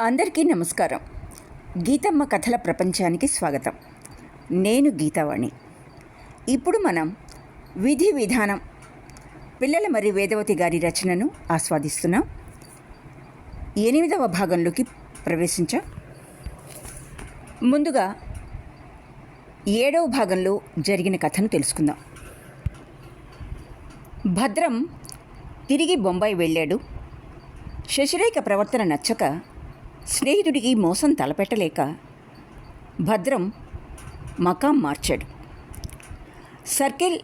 అందరికీ నమస్కారం. గీతమ్మ కథల ప్రపంచానికి స్వాగతం. నేను గీతావాణి. ఇప్పుడు మనం విధి విధానం పిల్లల మరి వేదవతి గారి రచనను ఆస్వాదిస్తున్నాం. 8వ భాగంలోకి ప్రవేశించాం. ముందుగా 7వ భాగంలో జరిగిన కథను తెలుసుకుందాం. భద్రం తిరిగి బొంబాయి వెళ్ళాడు. శశిరేఖ ప్రవర్తన నచ్చక స్నేహితుడికి మోసం తలపెట్టలేక భద్రం మకాం మార్చాడు. సర్కిల్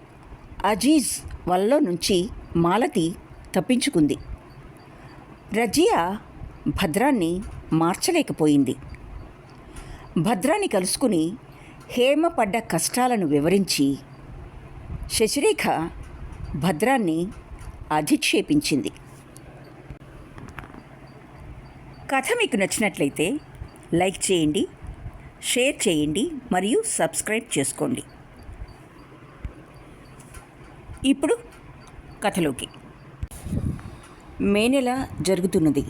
అజీజ్ వల్ల నుంచి మాలతి తప్పించుకుంది. రజియా భద్రాన్ని మార్చలేకపోయింది. భద్రాన్ని కలుసుకుని హేమ పడ్డ కష్టాలను వివరించి శశిరేఖ భద్రాన్ని అధిక్షేపించింది. కథ మీకు నచ్చినట్లయితే లైక్ చేయండి, షేర్ చేయండి మరియు సబ్స్క్రైబ్ చేసుకోండి. ఇప్పుడు కథలోకి. మే నెల జరుగుతున్నది.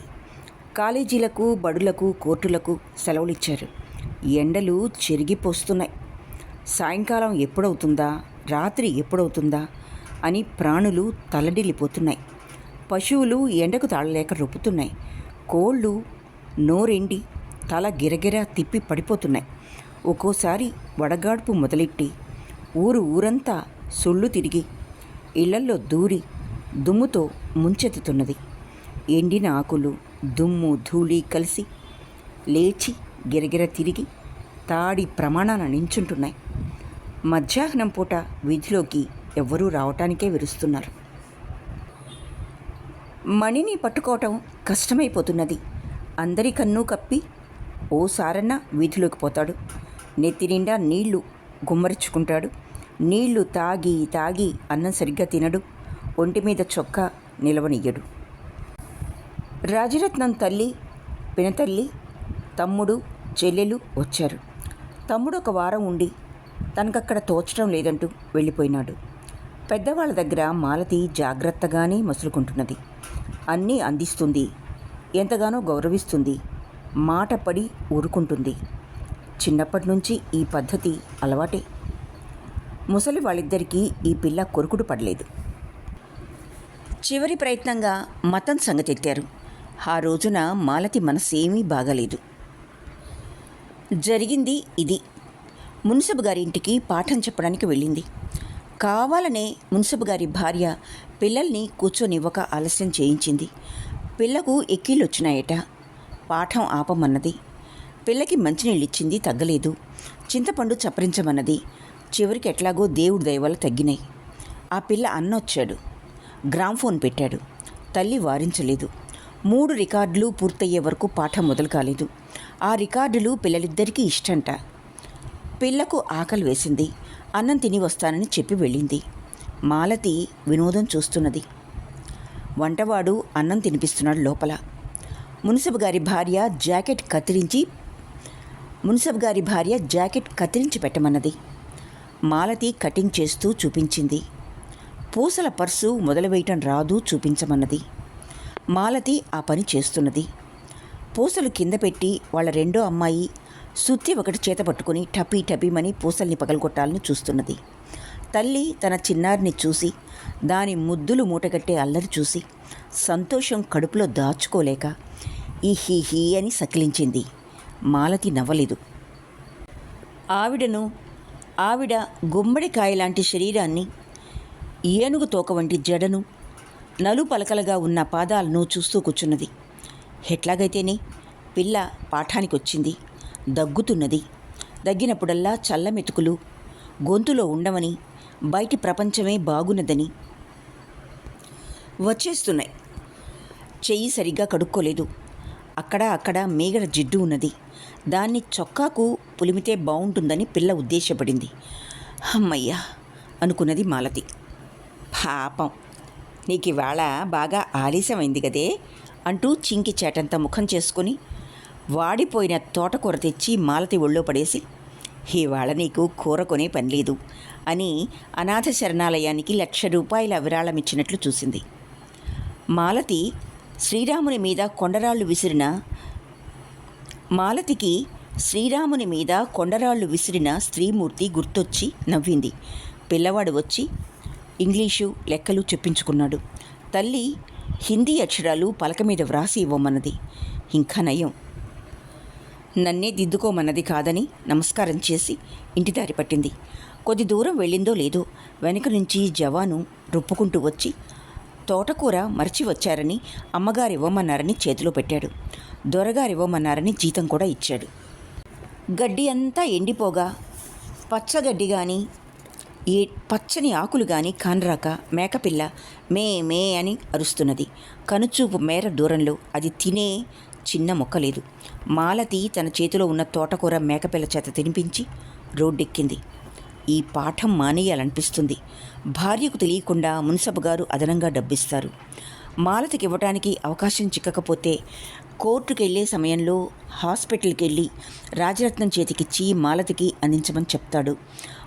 కాలేజీలకు, బడులకు, కోర్టులకు సెలవులు ఇచ్చారు. ఎండలు చెరిగిపోస్తున్నాయి. సాయంకాలం ఎప్పుడవుతుందా, రాత్రి ఎప్పుడవుతుందా అని ప్రాణులు తల్లడిల్లిపోతున్నాయి. పశువులు ఎండకు తాళలేక రొప్పుతున్నాయి. కోళ్ళు నోరెండి తల గిరగిరా తిప్పి పడిపోతున్నాయి. ఒక్కోసారి వడగాడ్పు మొదలెట్టి ఊరంతా సొళ్ళు తిరిగి ఇళ్లల్లో దూరి దుమ్ముతో ముంచెత్తుతున్నది. ఎండిన ఆకులు, దుమ్ము, ధూళి కలిసి లేచి గిరగిర తిరిగి తాడి ప్రమాణాన నించుంటున్నాయి. మధ్యాహ్నం పూట వీధిలోకి ఎవ్వరూ రావటానికే విరుస్తున్నారు. మణిని పట్టుకోవటం కష్టమైపోతున్నది. అందరి కన్ను కప్పి ఓసారన్నా వీధిలోకి పోతాడు. నెత్తి నిండా నీళ్లు గుమ్మరించుకుంటాడు. నీళ్లు తాగి తాగి అన్నం సరిగ్గా తినడు. ఒంటి మీద చొక్కా నిలవనియ్యడు. రాజరత్నం తల్లి, పినతల్లి, తమ్ముడు, చెల్లెలు వచ్చారు. తమ్ముడు ఒక వారం ఉండి తనకక్కడ తోచడం లేదంటూ వెళ్ళిపోయినాడు. పెద్దవాళ్ళ దగ్గర మాలతి జాగ్రత్తగానే మసులుకుంటున్నది. అన్నీ అందిస్తుంది, ఎంతగానో గౌరవిస్తుంది, మాట పడి ఊరుకుంటుంది. చిన్నప్పటి నుంచి ఈ పద్ధతి అలవాటే. ముసలి వాళ్ళిద్దరికీ ఈ పిల్ల కొరుకుడు పడలేదు. చివరి ప్రయత్నంగా మతం సంగతెత్తారు. ఆ రోజున మాలతి మనసేమీ బాగలేదు. జరిగింది ఇది. మున్సబు గారి ఇంటికి పాఠం చెప్పడానికి వెళ్ళింది. కావాలనే మున్సబు గారి భార్య పిల్లల్ని కూర్చొనివ్వక ఆలస్యం చేయించింది. పిల్లకు ఎక్కిళ్ళొచ్చినాయట. పాఠం ఆపమన్నది. పిల్లకి మంచినీళ్ళిచ్చింది, తగ్గలేదు. చింతపండు చప్పరించమన్నది. చివరికి ఎట్లాగో దేవుడి దయవల్ల తగ్గినాయి. ఆ పిల్ల అన్నొచ్చాడు. గ్రామ్ఫోన్ పెట్టాడు. తల్లి వారించలేదు. 3 రికార్డులు పూర్తయ్యే వరకు పాఠం మొదలు కాలేదు. ఆ రికార్డులు పిల్లలిద్దరికీ ఇష్టంట. పిల్లకు ఆకలి వేసింది. అన్నం తిని వస్తానని చెప్పి వెళ్ళింది. మాలతి వినోదం చూస్తున్నది. వంటవాడు అన్నం తినిపిస్తున్నాడు లోపల. మున్సబు గారి భార్య జాకెట్ కత్తిరించి పెట్టమన్నది. మాలతి కటింగ్ చేస్తూ చూపించింది. పూసల పర్సు మొదలువేయటం రాదు, చూపించమన్నది. మాలతి ఆ పని చేస్తున్నది. పూసలు కింద పెట్టి వాళ్ళ రెండో అమ్మాయి సుత్తి ఒకటి చేత పట్టుకుని టపీ టపీమని పూసల్ని పగలగొట్టాలని చూస్తున్నది. తల్లి తన చిన్నారిని చూసి, దాని ముద్దులు మూటగట్టే అల్లరి చూసి సంతోషం కడుపులో దాచుకోలేక ఈ హీ అని సకిలించింది. మాలతి నవ్వలేదు. ఆవిడ గుమ్మడికాయ లాంటి శరీరాన్ని, ఏనుగు తోక వంటి జడను, నలుపలకలుగా ఉన్న పాదాలను చూస్తూ కూర్చున్నది. ఎట్లాగైతేనే పిల్ల పాఠానికి వచ్చింది. దగ్గుతున్నది. దగ్గినప్పుడల్లా చల్లమెతుకులు గొంతులో ఉండవని, బయటి ప్రపంచమే బాగున్నదని వచ్చేస్తున్నాయి. చెయ్యి సరిగ్గా కడుక్కోలేదు. అక్కడ మేగడ జిడ్డు ఉన్నది. దాన్ని చొక్కాకు పులిమితే బాగుంటుందని పిల్ల ఉద్దేశపడింది. అమ్మయ్యా అనుకున్నది మాలతి. పాపం, నీకు ఇవాళ బాగా ఆలస్యమైంది కదే అంటూ చింకి చేటంత ముఖం చేసుకుని వాడిపోయిన తోటకూర తెచ్చి మాలతి ఒళ్ళో పడేసి, ఇవాళ నీకు కూర కొనే పని లేదు అని అనాథ శరణాలయానికి ₹1,00,000 విరాళమిచ్చినట్లు చూసింది. మాలతి శ్రీరాముని మీద కొండరాళ్ళు విసిరిన మాలతికి శ్రీరాముని మీద కొండరాళ్ళు విసిరిన స్త్రీమూర్తి గుర్తొచ్చి నవ్వింది. పిల్లవాడు వచ్చి ఇంగ్లీషు లెక్కలు చెప్పించుకున్నాడు. తల్లి హిందీ అక్షరాలు పలక మీద వ్రాసి ఇవ్వమన్నది. ఇంకా నయం, నన్నే దిద్దుకోమన్నది కాదని నమస్కారం చేసి ఇంటి దారి పట్టింది. కొద్ది దూరం వెళ్ళిందో లేదో వెనక నుంచి జవాను రుప్పుకుంటూ వచ్చి తోటకూర మరచి వచ్చారని అమ్మగారు ఇవ్వమన్నారని చేతిలో పెట్టాడు. దొరగారు ఇవ్వమన్నారని జీతం కూడా ఇచ్చాడు. గడ్డి అంతా ఎండిపోగా పచ్చగడ్డి కానీ పచ్చని ఆకులు కానీ కానరాక మేకపిల్ల మే మే అని అరుస్తున్నది. కనుచూపు మేర దూరంలో అది తినే చిన్న మొక్క లేదు. మాలతి తన చేతిలో ఉన్న తోటకూర మేకపిల్ల చేత తినిపించి రోడ్డెక్కింది. ఈ పాఠం మానేయాలనిపిస్తుంది. భార్యకు తెలియకుండా మున్సబు గారు అదనంగా డబ్బిస్తారు. మాలతికి ఇవ్వటానికి అవకాశం చిక్కకపోతే కోర్టుకు వెళ్ళే సమయంలో హాస్పిటల్కి వెళ్ళి రాజరత్నం చేతికిచ్చి మాలతికి అందించమని చెప్తాడు.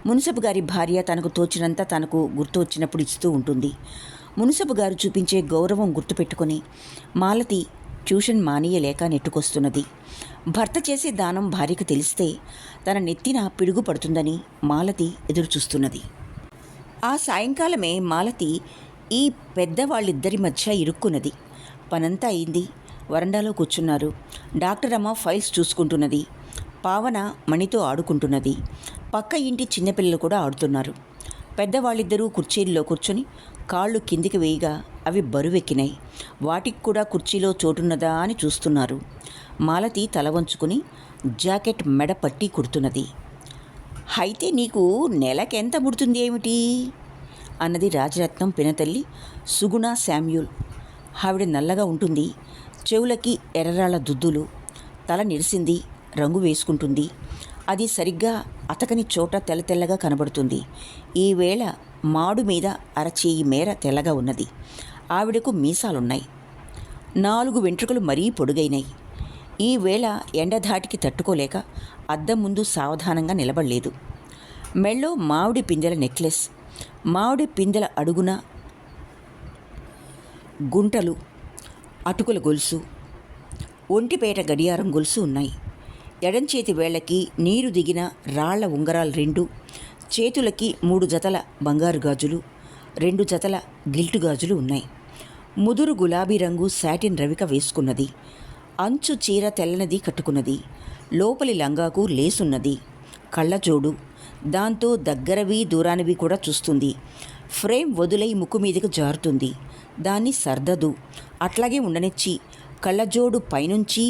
మున్సబు గారి భార్య తనకు తోచినంత తనకు గుర్తు వచ్చినప్పుడు ఇస్తూ ఉంటుంది. మున్సబు గారు చూపించే గౌరవం గుర్తుపెట్టుకొని మాలతి ట్యూషన్ మానేయలేక నెట్టుకొస్తున్నది. భర్త చేసే దానం భార్యకు తెలిస్తే తన నెత్తిన పిడుగు పడుతుందని మాలతి ఎదురుచూస్తున్నది. ఆ సాయంకాలమే మాలతి ఈ పెద్దవాళ్ళిద్దరి మధ్య ఇరుక్కున్నది. పనంతా అయింది. వరండాలో కూర్చున్నారు. డాక్టర్ అమ్మ ఫైల్స్ చూసుకుంటున్నది. పావన మణితో ఆడుకుంటున్నది. పక్క ఇంటి చిన్నపిల్లలు కూడా ఆడుతున్నారు. పెద్దవాళ్ళిద్దరూ కుర్చీల్లో కూర్చొని కాళ్ళు కిందికి వేయగా అవి బరువెక్కినాయి. వాటికి కూడా కుర్చీలో చోటున్నదా అని చూస్తున్నారు. మాలతి తల వంచుకుని జాకెట్ మెడ పట్టి కుడుతున్నది. అయితే నీకు నెలకెంత ముడుతుంది ఏమిటి అన్నది రాజరత్నం పినతల్లి సుగుణ శామ్యూల్. ఆవిడ నల్లగా ఉంటుంది. చెవులకి ఎర్రరాళ్ళ దుద్దులు. తల నిరిసింది. రంగు వేసుకుంటుంది. అది సరిగ్గా అతకని చోట తెల్లగా కనబడుతుంది. ఈవేళ మాడు మీద అరచేయి మేర తెల్లగా ఉన్నది. ఆవిడకు మీసాలున్నాయి. 4 వెంట్రుకలు మరీ పొడుగైనాయి. ఈవేళ ఎండధాటికి తట్టుకోలేక అద్దం ముందు సావధానంగా నిలబడలేదు. మెళ్ళో మామిడి పిందెల నెక్లెస్, మామిడి పిందెల అడుగున గుంటలు, అటుకుల గొలుసు, ఒంటిపేట గడియారం గొలుసు ఉన్నాయి. ఎడంచేతి వేళ్లకి నీరు దిగిన రాళ్ల ఉంగరాలు 2, చేతులకి 3 జతల బంగారు గాజులు, 2 జతల గిల్టు గాజులు ఉన్నాయి. ముదురు గులాబీ రంగు శాటిన్ రవిక వేసుకున్నది. అంచు చీర తెల్లనది కట్టుకున్నది. లోపలి లంగాకు లేసున్నది. కళ్ళజోడు, దాంతో దగ్గరవి దూరానివి కూడా చూస్తుంది. ఫ్రేమ్ వదులై ముక్కు మీదకు జారుతుంది. దాన్ని సర్దదు. అట్లాగే ఉండనిచ్చి కళ్ళజోడు పైనుంచి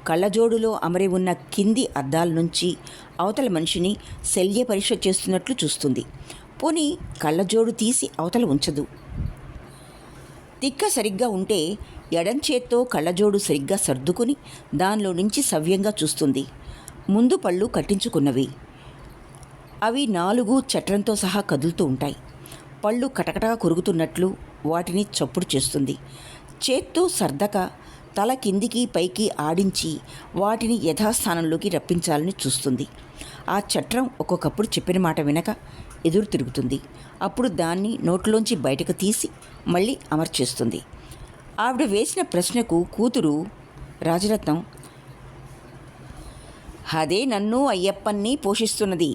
కళ్ళజోడులో అమరి ఉన్న కింది అద్దాల నుంచి అవతల మనిషిని శల్య పరీక్ష చేస్తున్నట్లు చూస్తుంది. పోనీ కళ్ళజోడు తీసి అవతల ఉంచదు. తిక్క సరిగ్గా ఉంటే ఎడం చేత్తో కళ్ళజోడు సరిగ్గా సర్దుకుని దానిలో నుంచి సవ్యంగా చూస్తుంది. ముందు పళ్ళు కట్టించుకున్నవి. అవి 4 చట్రంతో సహా కదులుతూ ఉంటాయి. పళ్ళు కటకటగా కొరుకుతున్నట్లు వాటిని చప్పుడు చేస్తుంది. చేత్తో సర్దక తల కిందికి పైకి ఆడించి వాటిని యథాస్థానంలోకి రప్పించాలని చూస్తుంది. ఆ చట్రం ఒక్కొక్కప్పుడు చెప్పిన మాట వినక ఎదురు తిరుగుతుంది. అప్పుడు దాన్ని నోట్లోంచి బయటకు తీసి మళ్ళీ అమర్చేస్తుంది. ఆవిడ వేసిన ప్రశ్నకు కూతురు రాజరత్నం, అదే నన్ను అయ్యప్పన్ని పోషిస్తున్నది,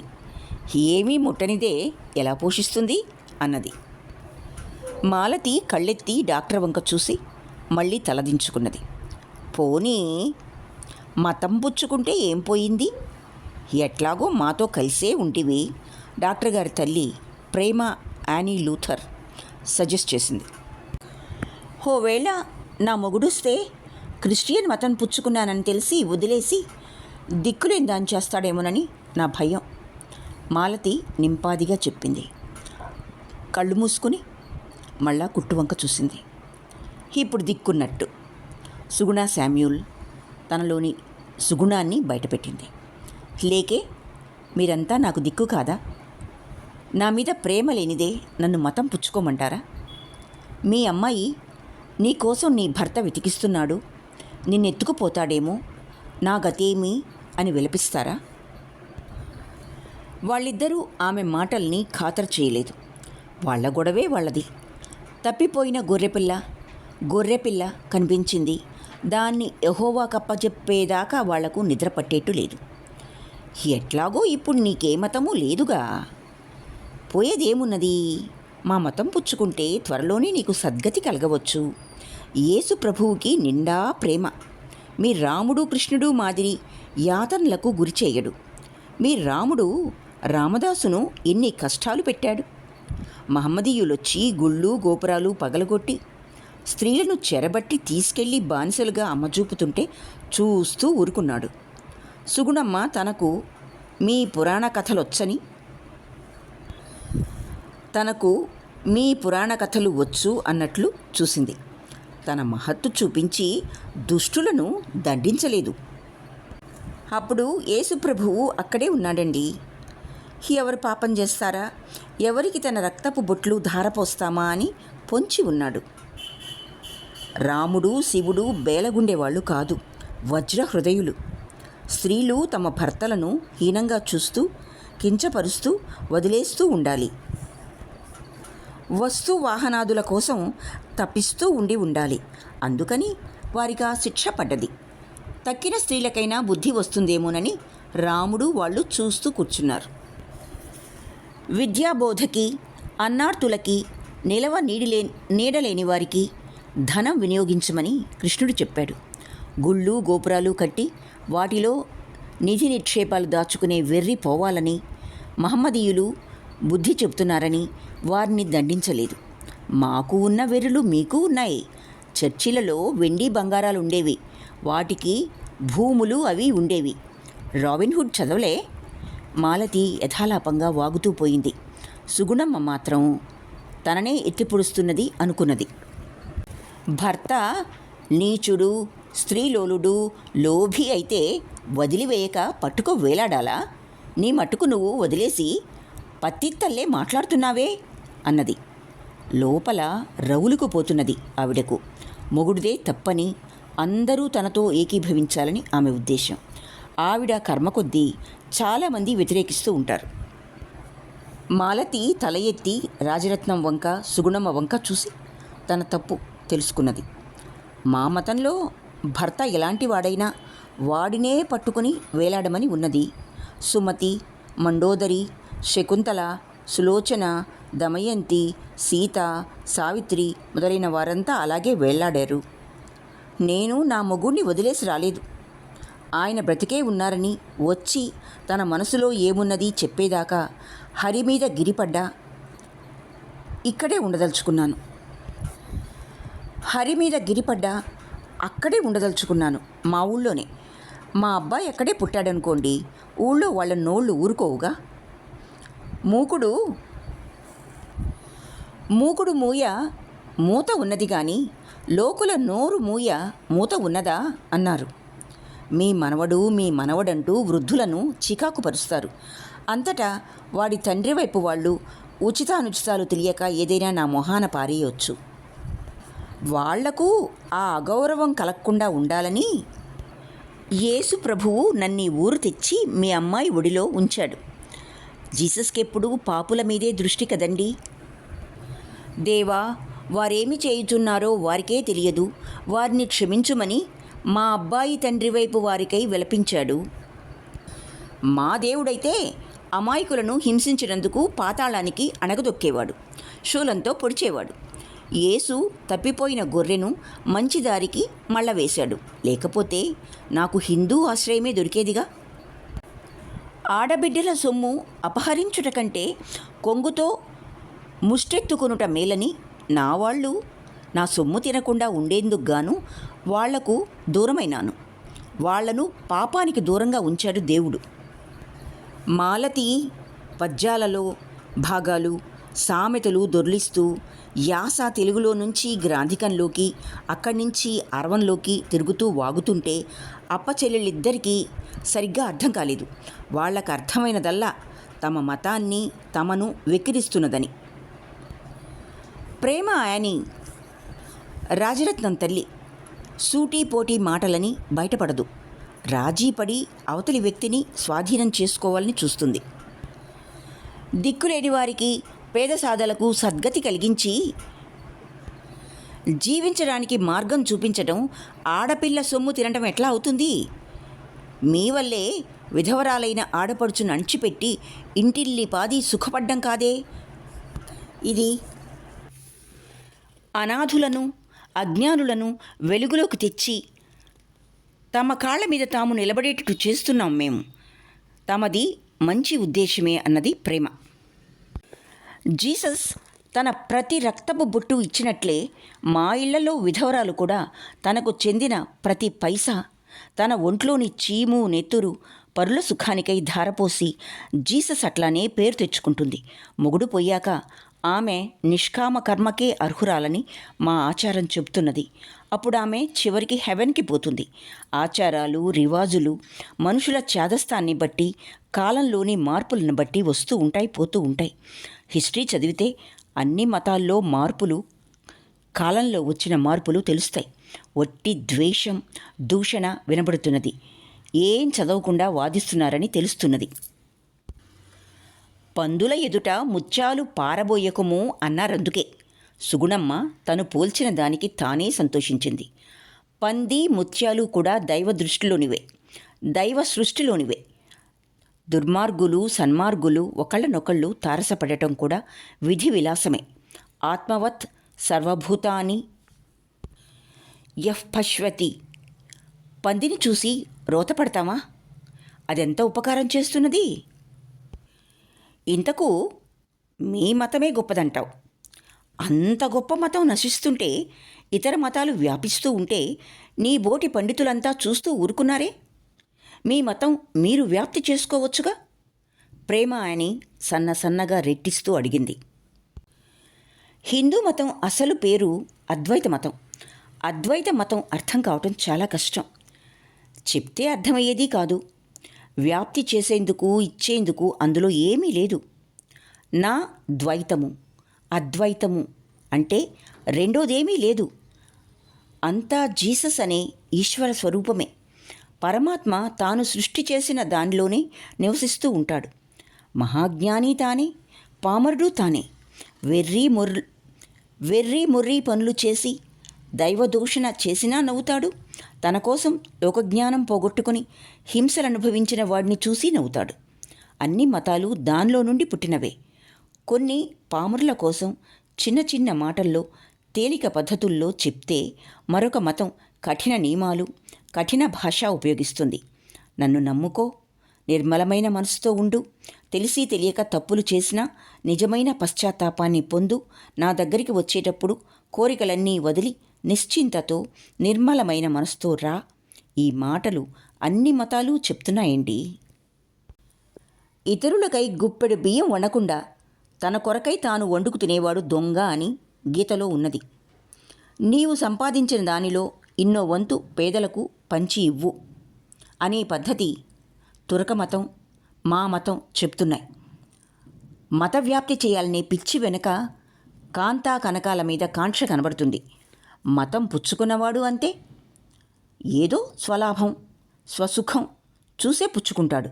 ఏమీ ముట్టనిదే ఎలా పోషిస్తుంది అన్నది. మాలతి కళ్ళెత్తి డాక్టర్ వంక చూసి మళ్ళీ తలదించుకున్నది. పోనీ మతం పుచ్చుకుంటే ఏం పోయింది, ఎట్లాగో మాతో కలిసే ఉంటివి, డాక్టర్ గారి తల్లి ప్రేమ యానీ లూథర్ సజెస్ట్ చేసింది. ఓవేళ నా మొగుడుస్తే క్రిస్టియన్ మతం పుచ్చుకున్నానని తెలిసి వదిలేసి దిక్కులేని దాన్ని చేస్తాడేమోనని నా భయం, మాలతి నింపాదిగా చెప్పింది. కళ్ళు మూసుకుని మళ్ళా కుట్టువంక చూసింది. ఇప్పుడు దిక్కున్నట్టు సుగుణ శామ్యూల్ తనలోని సుగుణాన్ని బయటపెట్టింది. లేకే మీరంతా నాకు దిక్కు కాదా? నా మీద ప్రేమ లేనిదే నన్ను మతం పుచ్చుకోమంటారా? మీ అమ్మాయి నీ కోసం నీ భర్త వెతికిస్తున్నాడు, నిన్నెత్తుకుపోతాడేమో, నా గతేమి అని విలపిస్తారా? వాళ్ళిద్దరూ ఆమె మాటల్ని ఖాతరు చేయలేదు. వాళ్ళ గొడవే వాళ్ళది. తప్పిపోయిన గొర్రెపిల్ల కనిపించింది. దాన్ని యెహోవాకప్పజెప్పేదాకా వాళ్లకు నిద్ర పట్టేట్టు లేదు. ఎట్లాగో ఇప్పుడు నీకే మతము లేదుగా, పోయేదేమున్నది? మా మతం పుచ్చుకుంటే త్వరలోనే నీకు సద్గతి కలగవచ్చు. యేసు ప్రభువుకి నిండా ప్రేమ. మీ రాముడు కృష్ణుడు మాదిరి యాతనలకు గురి చేయడు. మీ రాముడు రామదాసును ఎన్ని కష్టాలు పెట్టాడు. మహమ్మదీయులొచ్చి గుళ్ళు గోపురాలు పగలగొట్టి స్త్రీలను చెరబట్టి తీసుకెళ్లి బానిసలుగా అమ్మజూపుతుంటే చూస్తూ ఊరుకున్నాడు. సుగుణమ్మ తనకు మీ పురాణ కథలు వచ్చు అన్నట్లు చూసింది. తన మహత్తు చూపించి దుష్టులను దండించలేదు. అప్పుడు యేసుప్రభువు అక్కడే ఉన్నాడండి. ఎవరు పాపం చేస్తారా, ఎవరికి తన రక్తపు బొట్లు ధారపోస్తామా అని పొంచి ఉన్నాడు. రాముడు శివుడు బేలగుండేవాళ్ళు కాదు, వజ్ర హృదయులు. స్త్రీలు తమ భర్తలను హీనంగా చూస్తూ కించపరుస్తూ వదిలేస్తూ ఉండాలి. వస్తు వాహనాదుల కోసం తప్పిస్తూ ఉండాలి. అందుకని వారిగా శిక్ష పడ్డది. తక్కిన స్త్రీలకైనా బుద్ధి వస్తుందేమోనని రాముడు వాళ్ళు చూస్తూ కూర్చున్నారు. విద్యాబోధకి, అన్నార్తులకి, నీడలేని వారికి ధనం వినియోగించమని కృష్ణుడు చెప్పాడు. గుళ్ళు గోపురాలు కట్టి వాటిలో నిధి నిక్షేపాలు దాచుకునే వెర్రి పోవాలని మహమ్మదీయులు బుద్ధి చెబుతున్నారని వారిని దండించలేదు. మాకు ఉన్న వెర్రులు మీకు ఉన్నాయి. చర్చిలలో వెండి బంగారాలు ఉండేవి, వాటికి భూములు అవి ఉండేవి. రాబిన్హుడ్ చదవలే? మాలతి యథాలాపంగా వాగుతూ పోయింది. సుగుణమ్మ మాత్రం తననే ఎత్తిపొడుస్తున్నది అనుకున్నది. భర్త నీచుడు, స్త్రీలోలుడు, లోభి అయితే వదిలివేయక పట్టుకు వేలాడాలా? నీ మట్టుకు నువ్వు వదిలేసి పత్తిత్తల్లే మాట్లాడుతున్నావే అన్నది. లోపల రవులుకు పోతున్నది ఆవిడకు. మొగుడిదే తప్పని, అందరూ తనతో ఏకీభవించాలని ఆమె ఉద్దేశం. ఆవిడ కర్మ కొద్దీ చాలామంది వ్యతిరేకిస్తూ ఉంటారు. మాలతి తల ఎత్తి రాజరత్నం వంక సుగుణమ్మ వంక చూసి తన తప్పు తెలుసుకున్నది. మా మతంలో భర్త ఎలాంటి వాడైనా వాడినే పట్టుకుని వేలాడమని ఉన్నది. సుమతి, మండోదరి, శకుంతల, సులోచన, దమయంతి, సీత, సావిత్రి మొదలైన వారంతా అలాగే వేళ్లాడారు. నేను నా మొగుడిని వదిలేసి రాలేదు. ఆయన బ్రతికే ఉన్నారని వచ్చి తన మనసులో ఏమున్నది చెప్పేదాకా హరి మీద గిరిపడ్డా ఇక్కడే ఉండదలుచుకున్నాను. అక్కడే ఉండదలుచుకున్నాను, మా ఊళ్ళోనే. మా అబ్బాయి అక్కడే పుట్టాడనుకోండి, ఊళ్ళో వాళ్ళ నోళ్ళు ఊరుకోవుగా. మూకుడు మూయ మూత ఉన్నది కానీ లోకుల నోరు మూత ఉన్నదా అన్నారు. మీ మనవడంటూ వృద్ధులను చికాకు పరుస్తారు. అంతటా వాడి తండ్రి వైపు వాళ్ళు ఉచితానుచితాలు తెలియక ఏదైనా నా మొహాన పారేయొచ్చు. వాళ్లకు ఆ అగౌరవం కలగకుండా ఉండాలని యేసు ప్రభువు నన్ను ఊరు తెచ్చి మీ అమ్మాయి ఒడిలో ఉంచాడు. జీసస్కెప్పుడు పాపుల మీదే దృష్టి కదండి. దేవా, వారేమి చేయుచున్నారో వారికే తెలియదు, వారిని క్షమించుమని మా అబ్బాయి తండ్రి వైపు వారికై విలపించాడు. మా దేవుడైతే అమాయకులను హింసించినందుకు పాతాళానికి అణగదొక్కేవాడు, శూలంతో పొడిచేవాడు. యేసు తప్పిపోయిన గొర్రెను మంచి దారికి మళ్ళ వేశాడు. లేకపోతే నాకు హిందూ ఆశ్రయమే దొరికేదిగా. ఆడబిడ్డల సొమ్ము అపహరించుట కంటే కొంగుతో ముష్టెత్తుకొనుట మేలని నా వాళ్ళు నా సొమ్ము తినకుండా ఉండేందుకు గాను వాళ్లకు దూరమైనాను. వాళ్లను పాపానికి దూరంగా ఉంచాడు దేవుడు. మాలతి పద్యాలలో భాగాలు, సామెతలు దొర్లిస్తూ యాస తెలుగులో నుంచి గ్రాంధికంలోకి, అక్కడి నుంచి అరవంలోకి తిరుగుతూ వాగుతుంటే అప్పచెల్లెళ్ళిద్దరికీ సరిగ్గా అర్థం కాలేదు. వాళ్ళకు అర్థమైనదల్లా తమ మతాన్ని తమను వెక్కిరిస్తున్నదని. ప్రేమ అని రాజరత్నం తల్లి సూటీపోటీ మాటలని బయటపడదు. రాజీపడి అవతలి వ్యక్తిని స్వాధీనం చేసుకోవాలని చూస్తుంది. దిక్కులేని వారికి, పేద సాధలకు సద్గతి కలిగించి జీవించడానికి మార్గం చూపించడం ఆడపిల్ల సొమ్ము తినడం ఎట్లా అవుతుంది? మీ వల్లే విధవరాలైన ఆడపడుచును అణిచిపెట్టి ఇంటిల్లి పాది సుఖపడ్డం కాదే. ఇది అనాథులను అజ్ఞానులను వెలుగులోకి తెచ్చి తమ కాళ్ళ మీద తాము నిలబడేటట్టు చేస్తున్నాం మేము. తమది మంచి ఉద్దేశమే అన్నది ప్రేమ. జీసస్ తన ప్రతి రక్తపు బొట్టు ఇచ్చినట్లే మా ఇళ్లలో విధవరాలు కూడా తనకు చెందిన ప్రతి పైసా, తన ఒంట్లోని చీము నెత్తురు పరుల సుఖానికై ధారపోసి జీసస్ అట్లానే పేరు తెచ్చుకుంటుంది. మొగుడు పోయాక ఆమె నిష్కామ కర్మకే అర్హురాలని మా ఆచారం చెబుతున్నది. అప్పుడు ఆమె చివరికి హెవెన్కి పోతుంది. ఆచారాలు రివాజులు మనుషుల ఛాదస్తాన్ని బట్టి, కాలంలోని మార్పులను బట్టి వస్తూ ఉంటాయి, పోతూ ఉంటాయి. హిస్టరీ చదివితే అన్ని మతాల్లో మార్పులు, కాలంలో వచ్చిన మార్పులు తెలుస్తాయి. ఒట్టి ద్వేషం, దూషణ వినబడుతున్నది. ఏం చదవకుండా వాదిస్తున్నారని తెలుస్తున్నది. పందుల ఎదుట ముత్యాలు పారబోయకము అన్నారందుకే. సుగుణమ్మ తను పోల్చిన దానికి తానే సంతోషించింది. పంది ముత్యాలు కూడా దైవ దృష్టిలోనివే, దైవ సృష్టిలోనివే. దుర్మార్గులు సన్మార్గులు ఒకళ్ళనొకళ్ళు తారసపడటం కూడా విధి విలాసమే. ఆత్మవత్ సర్వభూతాని యః పశ్యతి. పందిని చూసి రోతపడతామా? అదెంత ఉపకారం చేస్తున్నది. ఇంతకు మీ మతమే గొప్పదంటావు. అంత గొప్ప మతం నశిస్తుంటే, ఇతర మతాలు వ్యాపిస్తూ ఉంటే నీ బోటి పండితులంతా చూస్తూ ఊరుకున్నారే. మీ మతం మీరు వ్యాప్తి చేసుకోవచ్చుగా. ప్రేమ అని సన్నగా రెట్టిస్తూ అడిగింది. హిందూ మతం అసలు పేరు అద్వైత మతం. అద్వైత మతం అర్థం కావటం చాలా కష్టం. చెప్తే అర్థమయ్యేది కాదు. వ్యాప్తి చేసేందుకు, ఇచ్చేందుకు అందులో ఏమీ లేదు. నా ద్వైతము, అద్వైతము అంటే రెండోదేమీ లేదు. అంతా జీసస్ అనే ఈశ్వర స్వరూపమే. పరమాత్మ తాను సృష్టి చేసిన దానిలోనే నివసిస్తూ ఉంటాడు. మహాజ్ఞాని తానే, పామరుడు తానే. వెర్రి మొర్రి పనులు చేసి దైవదూషణ చేసినా నవ్వుతాడు. తన కోసం లోకజ్ఞానం పోగొట్టుకుని హింసలు అనుభవించిన వాడిని చూసి నవ్వుతాడు. అన్ని మతాలు దానిలో నుండి పుట్టినవే. కొన్ని పామరుల కోసం చిన్న చిన్న మాటల్లో, తేలిక పద్ధతుల్లో చెప్తే, మరొక మతం కఠిన నియమాలు, కఠిన భాష ఉపయోగిస్తుంది. నన్ను నమ్ముకో, నిర్మలమైన మనసుతో ఉండు, తెలిసి తెలియక తప్పులు చేసినా నిజమైన పశ్చాత్తాపాన్ని పొందు, నా దగ్గరికి వచ్చేటప్పుడు కోరికలన్నీ వదిలి నిశ్చింతతో నిర్మలమైన మనసుతో రా. ఈ మాటలు అన్ని మతాలు చెప్తున్నాయండి. ఇతరులకై గుప్పెడు బియ్యం వండకుండా తన కొరకై తాను వండుకు తినేవాడు దొంగ అని గీతలో ఉన్నది. నీవు సంపాదించిన దానిలో ఇన్నో వంతు పేదలకు పంచి ఇవ్వు అనే పద్ధతి తురక మతం, మా మతం చెప్తున్నాయి. మత వ్యాప్తి చేయాలనే పిచ్చి వెనుక కాంతా కనకాల మీద కాంక్ష కనబడుతుంది. మతం పుచ్చుకున్నవాడు అంతే. ఏదో స్వలాభం, స్వసుఖం చూసే పుచ్చుకుంటాడు.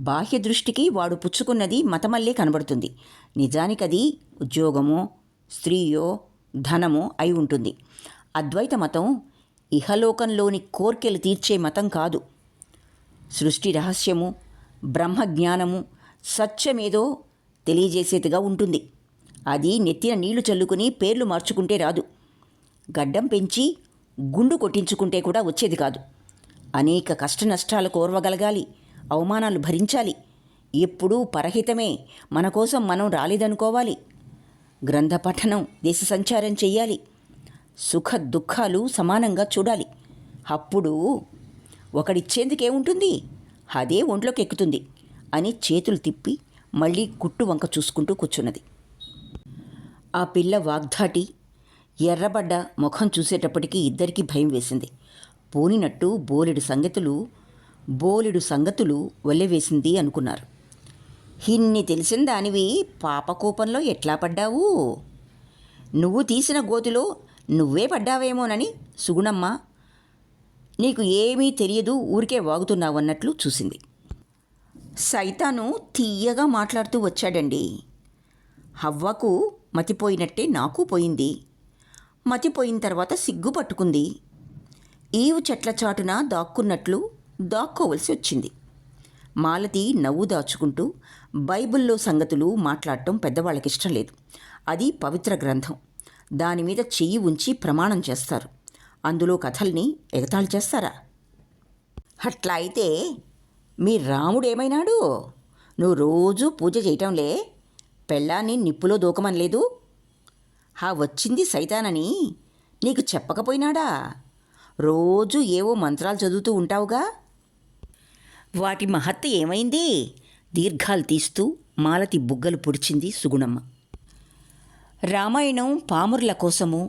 బాహ్య దృష్టికి వాడు పుచ్చుకున్నది మతమల్లే కనబడుతుంది. నిజానికది ఉద్యోగమో, స్త్రీయో, ధనమో అయి ఉంటుంది. అద్వైత మతం ఇహలోకంలోని కోర్కెలు తీర్చే మతం కాదు. సృష్టి రహస్యము, బ్రహ్మజ్ఞానము, సత్యమేదో తెలియజేసేదిగా ఉంటుంది. అది నెత్తిన నీళ్లు చల్లుకుని పేర్లు మార్చుకుంటే రాదు. గడ్డం పెంచి గుండు కొట్టించుకుంటే కూడా వచ్చేది కాదు. అనేక కష్ట నష్టాలు కోర్వగలగాలి, అవమానాలు భరించాలి. ఎప్పుడూ పరహితమే, మన కోసం మనం రాలేదనుకోవాలి. గ్రంథ పఠనం, దేశ సంచారం చెయ్యాలి. సుఖ దుఃఖాలు సమానంగా చూడాలి. అప్పుడు ఒకడిచ్చేందుకేముంటుంది, అదే ఒంట్లోకి ఎక్కుతుంది అని చేతులు తిప్పి మళ్ళీ కుట్టు వంక చూసుకుంటూ కూర్చున్నది. ఆ పిల్ల వాగ్ధాటి, ఎర్రబడ్డ ముఖం చూసేటప్పటికీ ఇద్దరికీ భయం వేసింది. పోనినట్టు బోలెడు సంగతులు వల్లెవేసింది అనుకున్నారు. ఇన్ని తెలిసిన దానివి పాపకూపంలో ఎట్లా పడ్డావు? నువ్వు తీసిన గోతిలో నువ్వే పడ్డావేమోనని సుగుణమ్మ నీకు ఏమీ తెలియదు, ఊరికే వాగుతున్నావు అన్నట్లు చూసింది. సైతాను తీయగా మాట్లాడుతూ వచ్చాడండి. హవ్వకు మతిపోయినట్టే నాకు పోయింది. మతిపోయిన తర్వాత సిగ్గు పట్టుకుంది. ఈవు చెట్ల చాటున దాక్కున్నట్లు దాక్కోవలసి వచ్చింది. మాలతి నవ్వు దాచుకుంటూ బైబిల్లో సంగతులు మాట్లాడటం పెద్దవాళ్ళకిష్టం లేదు. అది పవిత్ర గ్రంథం. దానిమీద చెయ్యి ఉంచి ప్రమాణం చేస్తారు. అందులో కథల్ని ఎగతాళి చేస్తారా? అట్లా అయితే మీ రాముడేమైనాడు? నువ్వు రోజూ పూజ చేయటంలే, పెళ్ళాన్ని నిప్పులో దూకమనలేదు? వచ్చింది సైతానని నీకు చెప్పకపోయినాడా? రోజూ ఏవో మంత్రాలు చదువుతూ ఉంటావుగా. వాటి మహత్త ఏమైంది? దీర్ఘాలు తీస్తూ మాలతి బుగ్గలు పొడిచింది సుగుణమ్మ. రామాయణం పామరుల కోసము,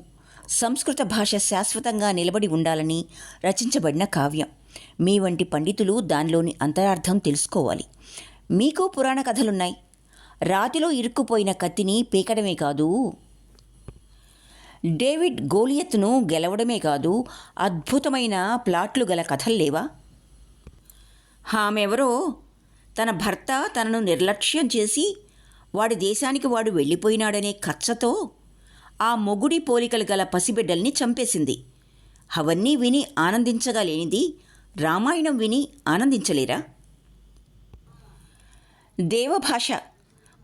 సంస్కృత భాష శాశ్వతంగా నిలబడి ఉండాలని రచించబడిన కావ్యం. మీ వంటి పండితులు దానిలోని అంతరార్థం తెలుసుకోవాలి. మీకు పురాణ కథలున్నాయి. రాతిలో ఇరుక్కుపోయిన కత్తిని పీకడమే కాదు, డేవిడ్ గోలియత్ను గెలవడమే కాదు, అద్భుతమైన ప్లాట్లు గల కథలు లేవా? ఆమెవరో తన భర్త తనను నిర్లక్ష్యం చేసి వాడి దేశానికి వాడు వెళ్ళిపోయినాడనే కచ్చతో ఆ మొగుడి పోలికలు గల పసిబిడ్డల్ని చంపేసింది. అవన్నీ విని ఆనందించగా లేనిది రామాయణం విని ఆనందించలేరా? దేవభాష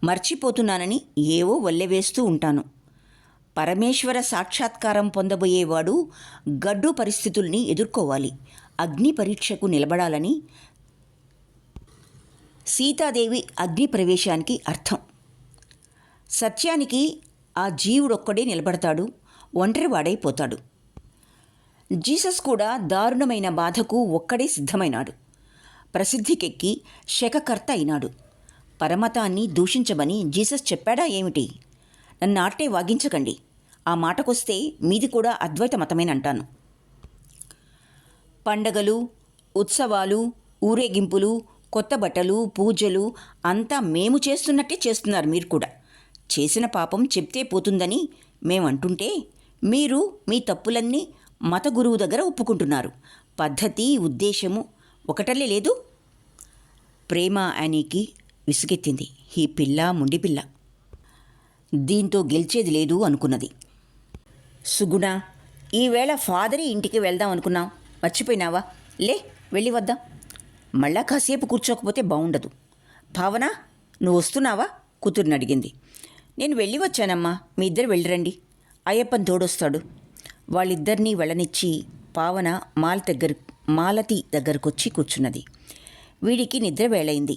మర్చిపోతున్నానని ఏవో వల్లెవేస్తూ ఉంటాను. పరమేశ్వర సాక్షాత్కారం పొందబోయేవాడు గడ్డు పరిస్థితుల్ని ఎదుర్కోవాలి. అగ్ని పరీక్షకు నిలబడాలని సీతాదేవి అగ్ని ప్రవేశానికి అర్థం. సత్యానికి ఆ జీవుడొక్కడే నిలబడతాడు, ఒంటరివాడైపోతాడు. జీసస్ కూడా దారుణమైన బాధకు ఒక్కడే సిద్ధమైనాడు. ప్రసిద్ధికెక్కి శకకర్త అయినాడు. పరమతాన్ని దూషించమని జీసస్ చెప్పాడా ఏమిటి? నన్ను ఆటే వాగించకండి. ఆ మాటకొస్తే మీది కూడా అద్వైత మతమేనంటాను. పండగలు, ఉత్సవాలు, ఊరేగింపులు, కొత్త బట్టలు, పూజలు అంతా మేము చేస్తున్నట్టే చేస్తున్నారు. మీరు కూడా చేసిన పాపం చెప్తే పోతుందని మేమంటుంటే మీరు మీ తప్పులన్నీ మత గురువు దగ్గర ఒప్పుకుంటున్నారు. పద్ధతి, ఉద్దేశము ఒకటల్లే లేదు. ప్రేమ యానీకి విసుగెత్తింది. ఈ పిల్ల ముండిపిల్ల, దీంతో గెలిచేది లేదు అనుకున్నది. సుగుణ, ఈవేళ ఫాదరీ ఇంటికి వెళ్దాం అనుకున్నాం, మర్చిపోయినావా? లే, వెళ్ళి వద్దాం. మళ్ళా కాసేపు కూర్చోకపోతే బాగుండదు. భావన, నువ్వు వస్తున్నావా? కూతుర్ని అడిగింది. నేను వెళ్ళి వచ్చానమ్మా, మీ ఇద్దరు వెళ్ళిరండి, అయ్యప్పని తోడొస్తాడు. వాళ్ళిద్దరినీ వెళ్ళనిచ్చి పావన మాలతి దగ్గరకొచ్చి కూర్చున్నది. వీడికి నిద్ర వేళయింది,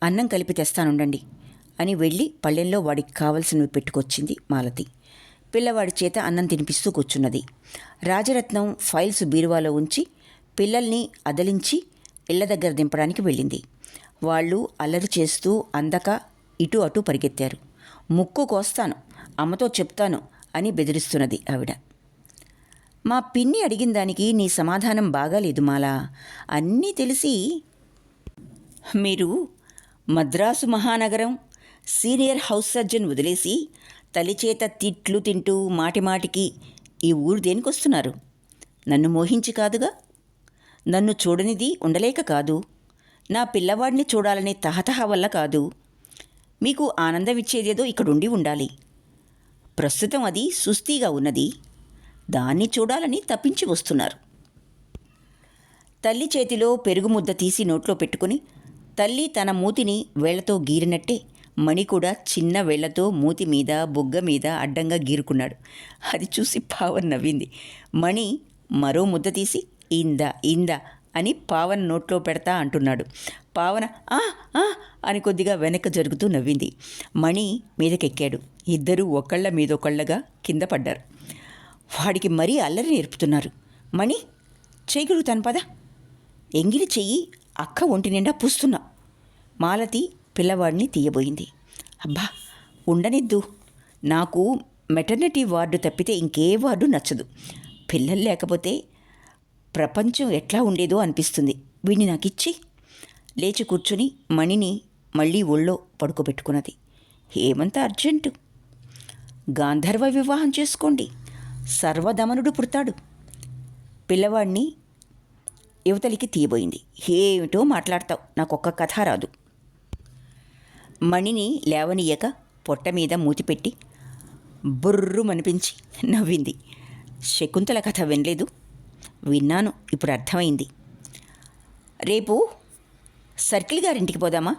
అన్నం కలిపి తెస్తానుండండి అని వెళ్ళి పళ్ళెంలో వాడికి కావలసినవి పెట్టుకొచ్చింది మాలతి. పిల్లవాడి చేత అన్నం తినిపిస్తూ కూర్చున్నది. రాజరత్నం ఫైల్స్ బీరువాలో ఉంచి పిల్లల్ని అదలించి ఇళ్ల దగ్గర దింపడానికి వెళ్ళింది. వాళ్ళు అల్లరి చేస్తూ అందక ఇటు అటు పరిగెత్తారు. ముక్కు కోస్తాను, అమ్మతో చెప్తాను అని బెదిరిస్తున్నది ఆవిడ. మా పిన్ని అడిగిన దానికి నీ సమాధానం బాగాలేదు మాలా. అన్నీ తెలిసి మీరు మద్రాసు మహానగరం సీనియర్ హౌస్ సర్జన్ వదిలేసి తల్లిచేత తిట్లు తింటూ మాటిమాటికి ఈ ఊరు దేనికొస్తున్నారు? నన్ను మోహించి కాదుగా, నన్ను చూడనిది ఉండలేక కాదు, నా పిల్లవాడిని చూడాలనే తహతహ వల్ల కాదు. మీకు ఆనందం ఇచ్చేదేదో ఇక్కడుండి ఉండాలి. ప్రస్తుతం అది సుస్థిగా ఉన్నది, దాన్ని చూడాలని తప్పించి వస్తున్నారు. తల్లి చేతిలో పెరుగు ముద్ద తీసి నోట్లో పెట్టుకుని తల్లి తన మూతిని వేళ్లతో గీరినట్టే మణి కూడా చిన్న వేళ్లతో మూతి మీద బుగ్గ మీద అడ్డంగా గీరుకున్నాడు. అది చూసి పావన్ నవ్వింది. మణి మరో ముద్ద తీసి ఇందా అని పావన్ నోట్లో పెడతా అంటున్నాడు. పావన ఆ ఆ అని కొద్దిగా వెనక్కి జరుగుతూ నవ్వింది. మణి మీదకెక్కాడు. ఇద్దరూ ఒకళ్ళ మీదొకళ్ళగా కింద పడ్డారు. వాడికి మరీ అల్లరి నేర్పుతున్నారు. మణి, చేయగలుగుతాను పద. ఎంగిలి చెయ్యి అక్క ఒంటి నిండా పూస్తున్నా. మాలతి పిల్లవాడిని తీయబోయింది. అబ్బా ఉండనిద్దు, నాకు మెటర్నిటీ వార్డు తప్పితే ఇంకే వార్డు నచ్చదు. పిల్లలు లేకపోతే ప్రపంచం ఎట్లా ఉండేదో అనిపిస్తుంది. వీడిని నాకిచ్చి. లేచి కూర్చుని మణిని మళ్ళీ ఒళ్ళో పడుకోబెట్టుకున్నది. ఏమంత అర్జెంటు? గాంధర్వ వివాహం చేసుకోండి, సర్వదమనుడు పుడతాడు. పిల్లవాడిని యువతలికి తీయబోయింది. ఏమిటో మాట్లాడతావు, నాకొక్క కథ రాదు. మణిని లేవనీయక పొట్ట మీద మూతిపెట్టి బుర్రుమనిపించి నవ్వింది. శకుంతల కథ వినలేదు. విన్నాను, ఇప్పుడు అర్థమైంది. రేపు సర్కిల్ గారింటికి పోదామా?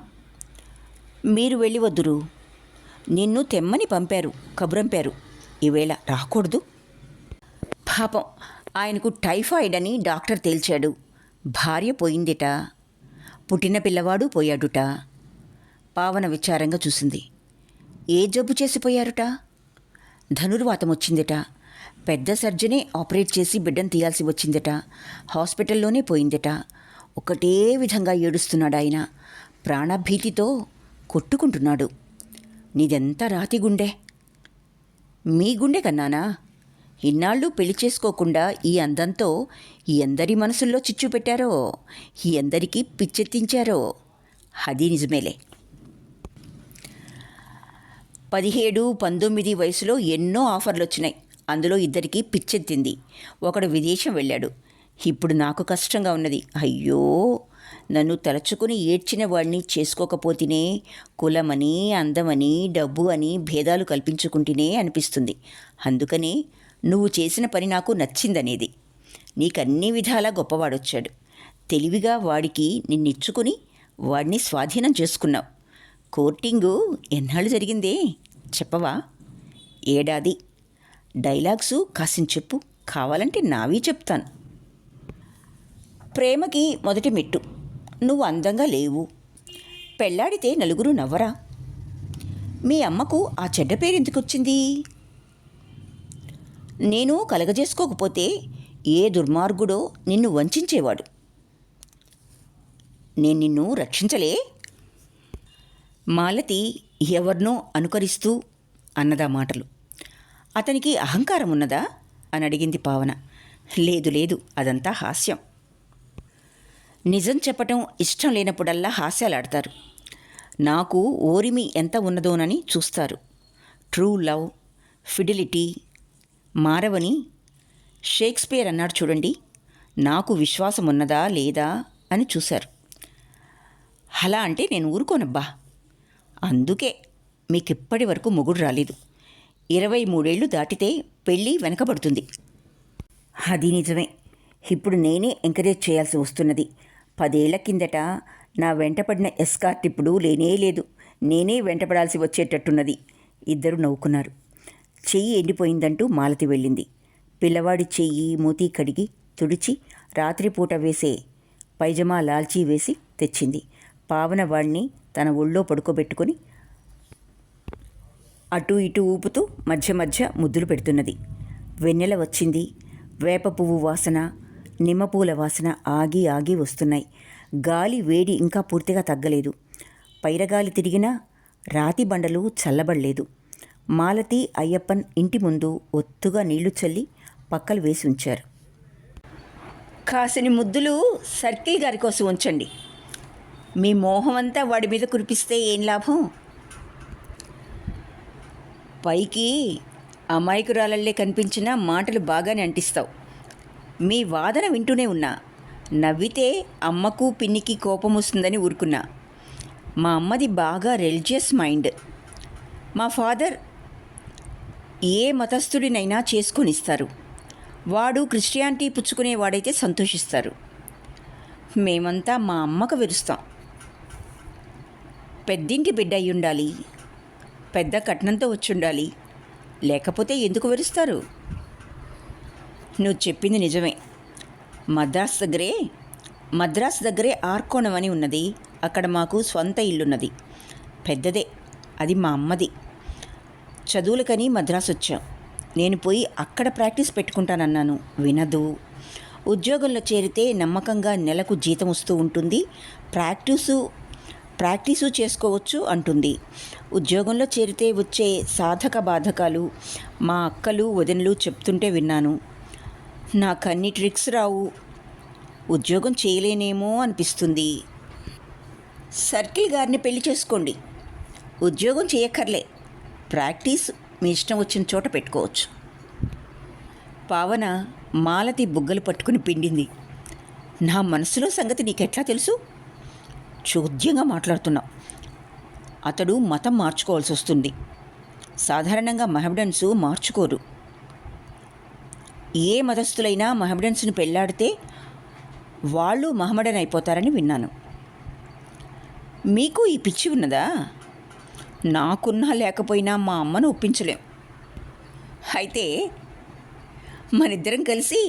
మీరు వెళ్ళి వద్దురు. నిన్ను తెమ్మని పంపారు, కబురంపారు. ఈవేళ రాకూడదు. పాపం, ఆయనకు టైఫాయిడ్ అని డాక్టర్ తేల్చాడు. భార్య పోయిందిట, పుట్టిన పిల్లవాడు పోయాడుట. పావన విచారంగా చూసింది. ఏ జబ్బు చేసిపోయారుట? ధనుర్వాతం వచ్చిందిట. పెద్ద సర్జనే ఆపరేట్ చేసి బిడ్డను తీయాల్సి వచ్చిందట. హాస్పిటల్లోనే పోయిందట. ఒకటే విధంగా ఏడుస్తున్నాడు ఆయన. ప్రాణభీతితో కొట్టుకుంటున్నాడు. నీదెంత రాతి గుండె! మీ గుండె కన్నానా? ఇన్నాళ్ళు పెళ్లి చేసుకోకుండా ఈ అందంతో ఎందరి మనసుల్లో చిచ్చు పెట్టారో, ఎందరికీ పిచ్చెత్తించారో. అది నిజమేలే. 17, 19 వయసులో ఎన్నో ఆఫర్లు వచ్చినాయి. అందులో ఇద్దరికీ పిచ్చెత్తింది. ఒకడు విదేశం వెళ్ళాడు. ఇప్పుడు నాకు కష్టంగా ఉన్నది. అయ్యో, నన్ను తలచుకుని ఏడ్చిన వాడిని చేసుకోకపోతేనే కులమని, అందమని, డబ్బు అని భేదాలు కల్పించుకుంటేనే అనిపిస్తుంది. అందుకనే నువ్వు చేసిన పని నాకు నచ్చిందనేది. నీకన్ని విధాలా గొప్పవాడొచ్చాడు. తెలివిగా వాడికి నిన్నిచ్చుకుని వాడిని స్వాధీనం చేసుకున్నావు. కోర్టింగు ఎన్నాళ్ళు జరిగిందే చెప్పవా? 1 ఏడాది. డైలాగ్సు కాసిని చెప్పు, కావాలంటే నావి చెప్తాను. ప్రేమకి మొదటి మెట్టు. నువ్వు అందంగా లేవు. పెళ్ళాడితే నలుగురు నవ్వరా? మీ అమ్మకు ఆ చెడ్డ పేరెందుకు వచ్చింది? నేను కలగజేసుకోకపోతే ఏ దుర్మార్గుడో నిన్ను వంచేవాడు. నేను నిన్ను రక్షించలే. మాలతి ఎవరినో అనుకరిస్తూ అన్నదా మాటలు. అతనికి అహంకారం ఉన్నదా అని అడిగింది పావన. లేదు లేదు, అదంతా హాస్యం. నిజం చెప్పటం ఇష్టం లేనప్పుడల్లా హాస్యాలాడతారు. నాకు ఓరిమి ఎంత ఉన్నదోనని చూస్తారు. ట్రూ లవ్, ఫిడిలిటీ మారవని షేక్స్పియర్ అన్నాడు చూడండి. నాకు విశ్వాసం ఉన్నదా లేదా అని చూశారు. అలా అంటే నేను ఊరుకోనబ్బా. అందుకే మీకిప్పటి వరకు మొగుడు రాలేదు. 23 ఏళ్ళు దాటితే పెళ్ళి వెనకబడుతుంది. అది నిజమే. ఇప్పుడు నేనే ఎంకరేజ్ చేయాల్సి వస్తున్నది. 10 ఏళ్ల కిందట నా వెంటపడిన ఎస్కార్ట్ ఇప్పుడు లేనే లేదు. నేనే వెంటపడాల్సి వచ్చేటట్టున్నది. ఇద్దరు నవ్వుకున్నారు. చెయ్యి ఎండిపోయిందంటూ మాలతి వెళ్ళింది. పిల్లవాడి చెయ్యి మూతి కడిగి తుడిచి రాత్రిపూట వేసే పైజమా లాల్చీ వేసి తెచ్చింది. పావన వాడిని తన ఒళ్ళో పడుకోబెట్టుకొని అటూ ఇటూ ఊపుతూ మధ్య మధ్య ముద్దులు పెడుతున్నది. వెన్నెల వచ్చింది. వేప పువ్వు వాసన, నిమ్మపూల వాసన ఆగి ఆగి వస్తున్నాయి. గాలి వేడి ఇంకా పూర్తిగా తగ్గలేదు. పైరగాలి తిరిగినా రాతి బండలు చల్లబడలేదు. మాలతి, అయ్యప్పన్ ఇంటి ముందు ఒత్తుగా నీళ్లు చల్లి పక్కలు వేసి ఉంచారు. కాసిని ముద్దులు సర్కిల్ గారి కోసం ఉంచండి. మీ మోహమంతా వాడి మీద కురిపిస్తే ఏం లాభం? పైకి అమాయకురాలల్లే కనిపించిన మాటలు బాగానే అంటిస్తావు. మీ వాదన వింటూనే ఉన్నా. నవ్వితే అమ్మకు పిన్నికి కోపం వస్తుందని ఊరుకున్నా. మా అమ్మది బాగా రిలీజియస్ మైండ్. మా ఫాదర్ ఏ మతస్థుడినైనా చేసుకొనిస్తారు. వాడు క్రిస్టియానిటీ పుచ్చుకునేవాడైతే సంతోషిస్తారు. మేమంతా మా అమ్మకు విరుస్తాం. పెద్దింటి బిడ్డ అయి ఉండాలి, పెద్ద కట్నంతో వచ్చి ఉండాలి, లేకపోతే ఎందుకు విరుస్తారు? నువ్వు చెప్పింది నిజమే. మద్రాస్ దగ్గరే ఆర్కోణం అని ఉన్నది. అక్కడ మాకు స్వంత ఇల్లున్నది. పెద్దదే. అది మా అమ్మది. చదువులకని మద్రాసు వచ్చాం. నేను పోయి అక్కడ ప్రాక్టీస్ పెట్టుకుంటానన్నాను. వినదు. ఉద్యోగంలో చేరితే నమ్మకంగా నెలకు జీతం వస్తూ ఉంటుంది, ప్రాక్టీసు చేసుకోవచ్చు అంటుంది. ఉద్యోగంలో చేరితే వచ్చే సాధక బాధకాలు మా అక్కలు వదినలు చెప్తుంటే విన్నాను. నాకన్ని ట్రిక్స్ రావు. ఉద్యోగం చేయలేనేమో అనిపిస్తుంది. సర్కిల్ గారిని పెళ్లి చేసుకోండి. ఉద్యోగం చేయక్కర్లే. ప్రాక్టీస్ మీ ఇష్టం వచ్చిన చోట పెట్టుకోవచ్చు. పావన మాలతి బుగ్గలు పట్టుకుని పిండింది. నా మనసులో సంగతి నీకెట్లా తెలుసు? చోద్యంగా మాట్లాడుతున్నావు. అతడు మతం మార్చుకోవాల్సి వస్తుంది. సాధారణంగా మహమ్మడన్స్ మార్చుకోరు. ఏ మతస్థులైనా మహమ్మడన్స్ను పెళ్లాడితే వాళ్ళు మహమ్మడన్ అయిపోతారని విన్నాను. మీకు ఈ పిచ్చి ఉన్నదా? నాకున్నా లేకపోయినా మా అమ్మను ఒప్పించలేం. అయితే మనిద్దరం కలిసి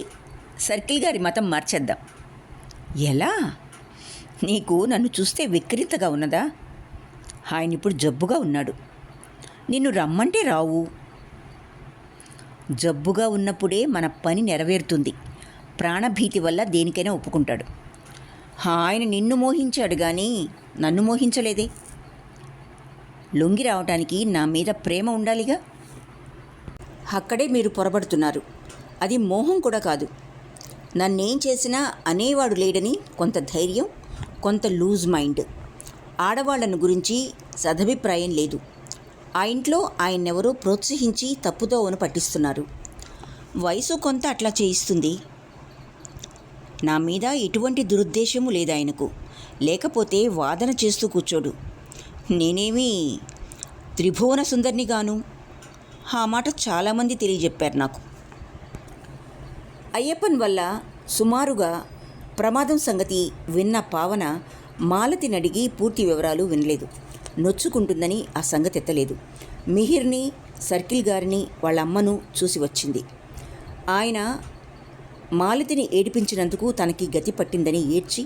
సర్కిల్ గారి మతం మార్చేద్దాం. ఎలా? నీకు నన్ను చూస్తే విక్రింతగా ఉన్నదా? ఆయన ఇప్పుడు జబ్బుగా ఉన్నాడు. నిన్ను రమ్మంటే రావు. జబ్బుగా ఉన్నప్పుడే మన పని నెరవేరుతుంది. ప్రాణభీతి వల్ల దేనికైనా ఒప్పుకుంటాడు. ఆయన నిన్ను మోహించాడు కానీ నన్ను మోహించలేదే. లొంగి రావటానికి నా మీద ప్రేమ ఉండాలిగా. అక్కడే మీరు పొరబడుతున్నారు. అది మోహం కూడా కాదు. నన్నేం చేసినా అనేవాడు లేడని కొంత ధైర్యం, కొంత లూజ్ మైండ్. ఆడవాళ్లను గురించి సదభిప్రాయం లేదు. ఆ ఇంట్లో ఆయన్నెవరో ప్రోత్సహించి తప్పుదోవను పట్టిస్తున్నారు. వయసు కొంత అట్లా చేయిస్తుంది. నా మీద ఎటువంటి దురుద్దేశము లేదు ఆయనకు. లేకపోతే వాదన చేస్తూ కూర్చోడు. నేనేమీ త్రిభువన సుందరినిగాను. ఆ మాట చాలామంది తెలియజెప్పారు నాకు. అయ్యప్పన్ వల్ల సుమారుగా ప్రమాదం సంగతి విన్న పావన మాలతిని అడిగి పూర్తి వివరాలు వినలేదు. నొచ్చుకుంటుందని ఆ సంగతి ఎత్తలేదు. మిహిర్ని, సర్కిల్ గారిని, వాళ్ళ అమ్మను చూసి వచ్చింది. ఆయన మాలతిని ఏడిపించినందుకు తనకి గతి పట్టిందని ఏడ్చి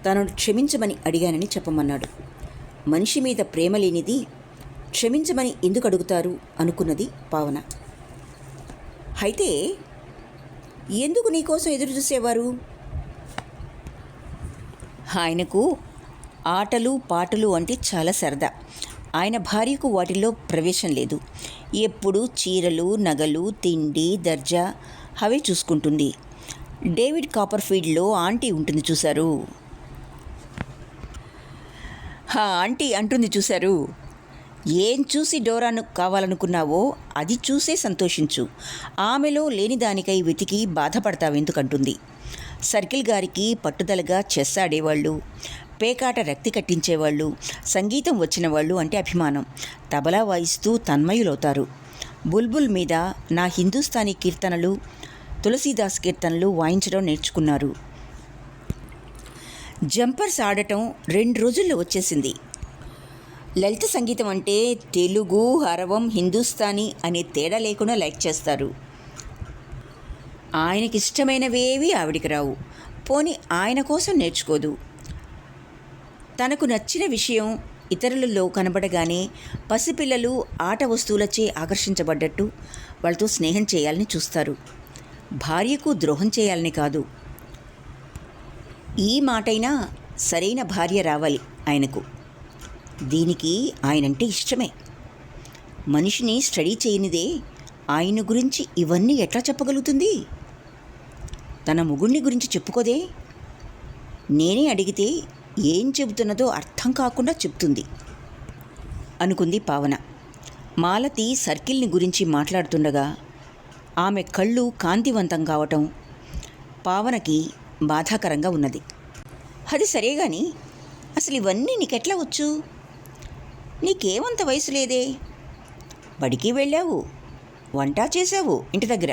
తనను క్షమించమని అడిగానని చెప్పమన్నాడు. మనిషి మీద ప్రేమ లేనిది క్షమించమని ఎందుకు అడుగుతారు అనుకున్నది పావన. అయితే ఎందుకు నీకోసం ఎదురు చూసేవారు? ఆయనకు ఆటలు పాటలు అంటే చాలా సరదా. ఆయన భార్యకు వాటిల్లో ప్రవేశం లేదు. ఎప్పుడూ చీరలు, నగలు, తిండి, దర్జా అవే చూసుకుంటుంది. డేవిడ్ కాపర్ఫీల్డ్లో ఆంటీ ఉంటుంది చూశారు. ఆంటీ అంటుంది చూశారు, ఏం చూసి డోరాను కావాలనుకున్నావో అది చూసే సంతోషించు. ఆమెలో లేని దానికై వెతికి బాధపడతావెందుకంటుంది. సర్కిల్ గారికి పట్టుదలగా చెస్ ఆడేవాళ్ళు, పేకాట రక్తి కట్టించేవాళ్ళు, సంగీతం వచ్చిన వాళ్ళు అంటే అభిమానం. తబలా వాయిస్తూ తన్మయులవుతారు. బుల్బుల్ మీద నా హిందుస్థానీ కీర్తనలు, తులసీదాస్ కీర్తనలు వాయించడం నేర్చుకున్నారు. జంపర్స్ ఆడటం 2 రోజుల్లో వచ్చేసింది. లలిత సంగీతం అంటే తెలుగు, అరవం, హిందుస్థానీ అనే తేడా లేకుండా లైక్ చేస్తారు. ఆయనకిష్టమైనవేవి ఆవిడికి రావు. పోని ఆయన కోసం నేర్చుకోదు. తనకు నచ్చిన విషయం ఇతరులలో కనబడగానే పసిపిల్లలు ఆట వస్తువులచే ఆకర్షించబడ్డట్టు వాళ్ళతో స్నేహం చేయాలని చూస్తారు. భార్యకు ద్రోహం చేయాలని కాదు. ఈ మాటైనా సరైన భార్య రావాలి ఆయనకు. దీనికి ఆయనంటే ఇష్టమే. మనిషిని స్టడీ చేయనిదే ఆయన గురించి ఇవన్నీ ఎట్లా చెప్పగలుగుతుంది? తన మొగుణ్ణి గురించి చెప్పుకోదే. నేనే అడిగితే ఏం చెబుతున్నదో అర్థం కాకుండా చెప్తుంది అనుకుంది పావన. మాలతి సర్కిల్ని గురించి మాట్లాడుతుండగా ఆమె కళ్ళు కాంతివంతం కావటం పావనకి బాధాకరంగా ఉన్నది. అది సరే గాని అసలు ఇవన్నీ నీకెట్లా వచ్చు? నీకేమంత వయసు లేదే. బడికి వెళ్ళావు, వంట చేసావు ఇంటి దగ్గర.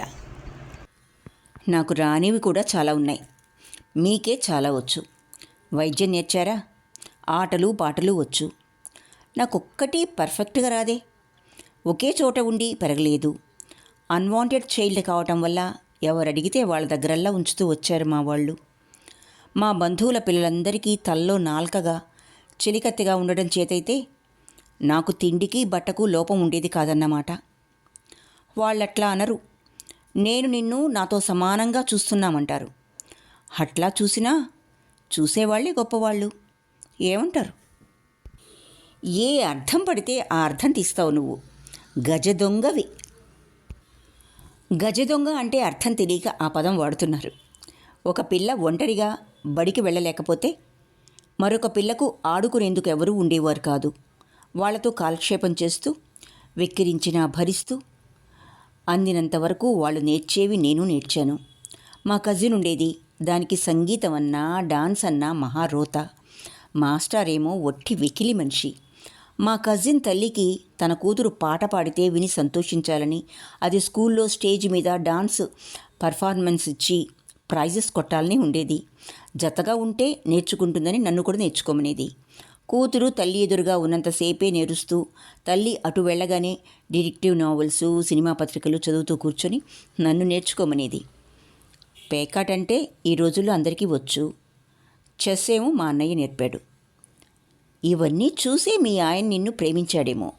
నాకు రానివి కూడా చాలా ఉన్నాయి. మీకే చాలా వచ్చు. వైద్యం నేర్చారా? ఆటలు పాటలు వచ్చు. నాకొక్కటి పర్ఫెక్ట్గా రాదే. ఒకే చోట ఉండి పెరగలేదు. అన్వాంటెడ్ చైల్డ్ కావటం వల్ల ఎవరడిగితే వాళ్ళ దగ్గరల్లా ఉంచుతూ వచ్చారు మా వాళ్ళు. మా బంధువుల పిల్లలందరికీ తల్లో నాల్కగా చెలికత్తెగా ఉండడం చేతైతే నాకు తిండికి బట్టకు లోపం ఉండేది కాదన్నమాట. వాళ్ళట్లా అనరు. నేను నిన్ను నాతో సమానంగా చూస్తున్నామంటారు. అట్లా చూసినా చూసేవాళ్ళే గొప్పవాళ్ళు. ఏమంటారు? ఏ అర్థం పడితే ఆ అర్థం తీస్తావు నువ్వు. గజ దొంగవి. గజ దొంగ అంటే అర్థం తెలియక ఆ పదం వాడుతున్నారు. ఒక పిల్ల ఒంటరిగా బడికి వెళ్ళలేకపోతే మరొక పిల్లకు ఆడుకునేందుకు ఎవరూ ఉండేవారు కాదు. వాళ్లతో కాలక్షేపం చేస్తూ వెక్కిరించినా భరిస్తూ అందినంతవరకు వాళ్ళు నేర్చేవి నేను నేర్చాను. మా కజిన్ ఉండేది. దానికి సంగీతం అన్నా డాన్స్ అన్నా మహారోత. మాస్టర్ ఏమో ఒట్టి వెకిలి మనిషి. మా కజిన్ తల్లికి తన కూతురు పాట పాడితే విని సంతోషించాలని, అది స్కూల్లో స్టేజ్ మీద డాన్స్ పర్ఫార్మెన్స్ ఇచ్చి ప్రైజెస్ కొట్టాలని ఉండేది. జతగా ఉంటే నేర్చుకుంటుందని నన్ను కూడా నేర్చుకోమనేది. కూతురు తల్లి ఎదురుగా ఉన్నంతసేపే నేరుస్తూ తల్లి అటు వెళ్ళగానే డిటెక్టివ్ నావెల్స్, సినిమా పత్రికలు చదువుతూ కూర్చొని నన్ను నేర్చుకోమనేది. పేకాట్ అంటే ఈ రోజుల్లో అందరికీ వచ్చు. చెస్ ఏమో మా అన్నయ్య నేర్పాడు. ఇవన్నీ చూసే మీ ఆయన నిన్ను ప్రేమించాడేమో.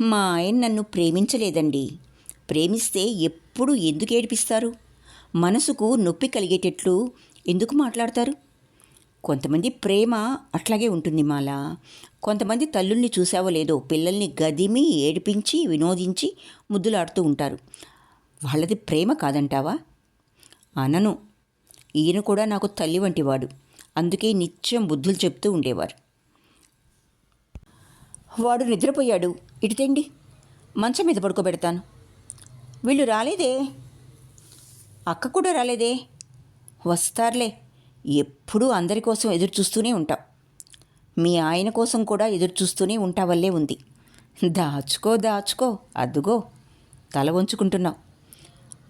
మా ఆయన నన్ను ప్రేమించలేదండి. ప్రేమిస్తే ఎప్పుడు ఎందుకు ఏడిపిస్తారు? మనసుకు నొప్పి కలిగేటట్లు ఎందుకు మాట్లాడతారు? కొంతమంది ప్రేమ అట్లాగే ఉంటుంది మాలా. కొంతమంది తల్లుల్ని చూసావో లేదో పిల్లల్ని గదిమి ఏడిపించి వినోదించి ముద్దులాడుతూ ఉంటారు. వాళ్ళది ప్రేమ కాదంటావా? అనను. ఈయన కూడా నాకు తల్లి వంటివాడు. అందుకే నిత్యం బుద్ధులు చెప్తూ ఉండేవారు. వాడు నిద్రపోయాడు. ఇటు తెండి, మంచం మీద పడుకోబెడతాను. వీళ్ళు రాలేదే, అక్క కూడా రాలేదే. వస్తారులే. ఎప్పుడూ అందరి కోసం ఎదురు చూస్తూనే ఉంటాం. మీ ఆయన కోసం కూడా ఎదురు చూస్తూనే ఉంటావల్లే ఉంది. దాచుకో దాచుకో, అద్దుగో తల వంచుకుంటున్నావు.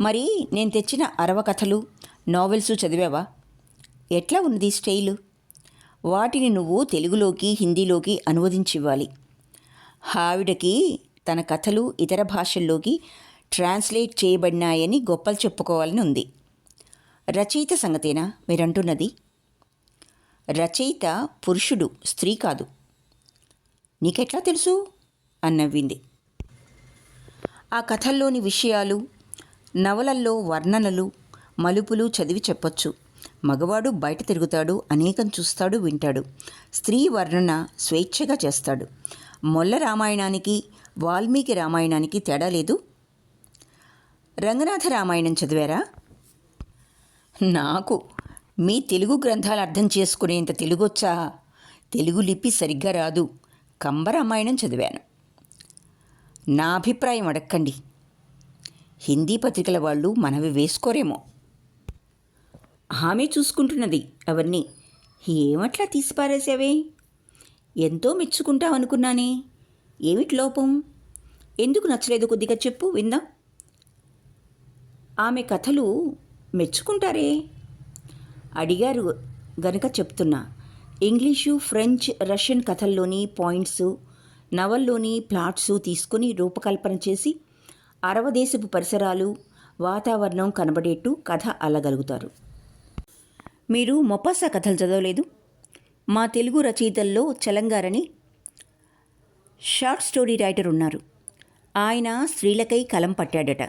మరి నేను తెచ్చిన అరవ కథలు, నావెల్స్ చదివావా? ఎట్లా ఉన్నది స్టైలు? వాటిని నువ్వు తెలుగులోకి, హిందీలోకి అనువదించివ్వాలి. ఆవిడకి తన కథలు ఇతర భాషల్లోకి ట్రాన్స్లేట్ చేయబడినాయని గొప్పలు చెప్పుకోవాలని ఉంది. రచయిత సంగతేనా మీరంటున్నది? రచయిత పురుషుడు, స్త్రీ కాదు. నీకెట్లా తెలుసు అన్నవ్వింది. ఆ కథల్లోని విషయాలు, నవలల్లో వర్ణనలు, మలుపులు చదివి చెప్పొచ్చు. మగవాడు బయట తిరుగుతాడు, అనేకం చూస్తాడు, వింటాడు. స్త్రీ వర్ణన స్వేచ్ఛగా చేస్తాడు. మొల్ల రామాయణానికి, వాల్మీకి రామాయణానికి తేడా లేదు. రంగనాథ రామాయణం చదివారా? నాకు మీ తెలుగు గ్రంథాలు అర్థం చేసుకునేంత తెలుగొచ్చా? తెలుగు లిపి సరిగ్గా రాదు. కంబరామాయణం చదివాను. నా అభిప్రాయం అడక్కండి. హిందీ పత్రికల వాళ్ళు మనవి వేసుకోరేమో. ఆమె చూసుకుంటున్నది అవన్నీ. ఏమట్లా తీసిపారేసావే? ఎంతో మెచ్చుకుంటావనుకున్నానే. ఏమిటి లోపం? ఎందుకు నచ్చలేదు కొద్దిగా చెప్పు, విందాం. ఆమె కథలు మెచ్చుకుంటారే అడిగారు గనుక చెప్తున్నా. ఇంగ్లీషు, ఫ్రెంచ్, రష్యన్ కథల్లోని పాయింట్సు, నవల్లోని ప్లాట్సు తీసుకుని రూపకల్పన చేసి అరవదేశపు పరిసరాలు, వాతావరణం కనబడేట్టు కథ అల్లగలుగుతారు. మీరు మొపాసా కథలు చదవలేదు? మా తెలుగు రచయితల్లో చలంగారని షార్ట్ స్టోరీ రైటర్ ఉన్నారు. ఆయన స్త్రీలకై కలం పట్టాడట.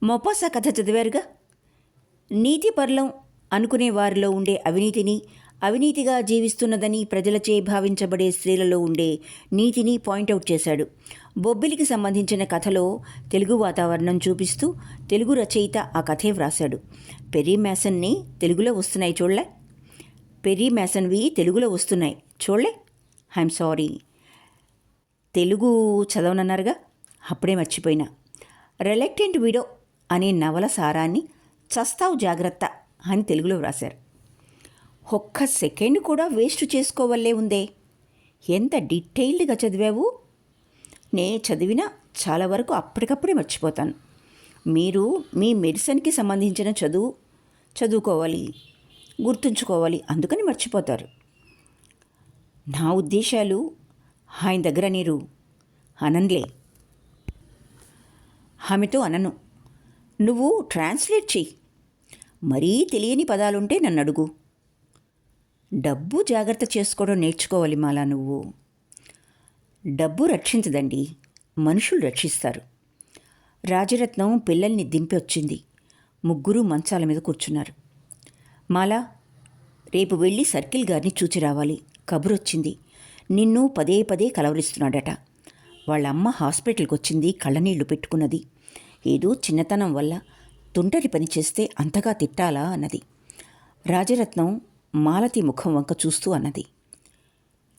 మొపాసా కథ చదివారుగా. నీతిపరులం అనుకునే వారిలో ఉండే అవినీతిని, అవినీతిగా జీవిస్తున్నదని ప్రజలచే భావించబడే స్త్రీలలో ఉండే నీతిని పాయింట్అవుట్ చేశాడు. బొబ్బిలికి సంబంధించిన కథలో తెలుగు వాతావరణం చూపిస్తూ తెలుగు రచయిత ఆ కథే వ్రాశాడు. పెర్రీ మ్యాసన్ని తెలుగులో వస్తున్నాయి చూడలే. పెర్రీ మ్యాసన్వి తెలుగులో వస్తున్నాయి చూడలే. ఐఎమ్ సారీ, తెలుగు చదవనన్నారుగా, అప్పుడే మర్చిపోయినా. రిలక్టెంట్ విడో అనే నవల సారాన్ని చస్తావు జాగ్రత్త అని తెలుగులో వ్రాశారు. ఒక్క సెకండ్ కూడా వేస్ట్ చేసుకోవల్లే ఉందే. ఎంత డీటెయిల్డ్గా చదివావు. నే చదివినా చాలా వరకు అప్పటికప్పుడే మర్చిపోతాను. మీరు మీ మెడిసిన్కి సంబంధించిన చదువుకోవాలి, గుర్తుంచుకోవాలి, అందుకని మర్చిపోతారు. నా ఉద్దేశాలు ఆయన దగ్గర నీరు అనన్లే. ఆమెతో అనను. నువ్వు ట్రాన్స్లేట్ చెయ్యి. మరీ తెలియని పదాలుంటే నన్ను అడుగు. డబ్బు జాగ్రత్త చేసుకోవడం నేర్చుకోవాలి మాలా. నువ్వు డబ్బు రక్షించదండి, మనుషులు రక్షిస్తారు. రాజరత్నం పిల్లల్ని దింపి వచ్చింది. ముగ్గురు మంచాల మీద కూర్చున్నారు. మాలా, రేపు వెళ్ళి సర్కిల్ గారిని చూచి రావాలి. కబురొచ్చింది. నిన్ను పదే పదే కలవరిస్తున్నాడట. వాళ్ళమ్మ హాస్పిటల్కి వచ్చింది. కళ్ళనీళ్లు పెట్టుకున్నది. ఏదో చిన్నతనం వల్ల తుంటరి పని చేస్తే అంతగా తిట్టాలా అన్నది. రాజరత్నం మాలతి ముఖం వంక చూస్తూ అన్నది,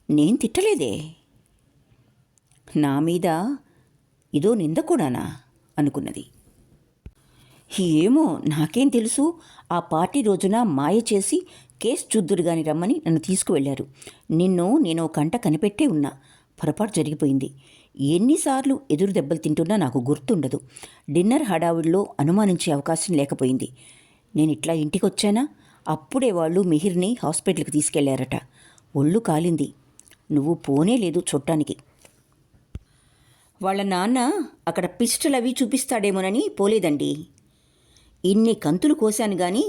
నేను తిట్టలేదే. నా మీద ఇదో నింద కూడానా అనుకున్నది. ఏమో నాకేం తెలుసు. ఆ పార్టీ రోజున మాయ చేసి కేసు చూద్దురుగాని రమ్మని నన్ను తీసుకువెళ్లారు. నేను కంట కనిపెట్టే ఉన్నా. పొరపాటు జరిగిపోయింది. ఎన్నిసార్లు ఎదురు దెబ్బలు తింటున్నా నాకు గుర్తుండదు. డిన్నర్ హడావుడిలో అనుమానించే అవకాశం లేకపోయింది. నేను ఇట్లా ఇంటికొచ్చానా అప్పుడే వాళ్ళు మిహిర్ని హాస్పిటల్కి తీసుకెళ్లారట. ఒళ్ళు కాలింది. నువ్వు పోనే లేదు చూడటానికి. వాళ్ళ నాన్న అక్కడ పిస్టల్ అవి చూపిస్తాడేమోనని పోలేదండి. ఇన్ని కంతులు కోశాను గాని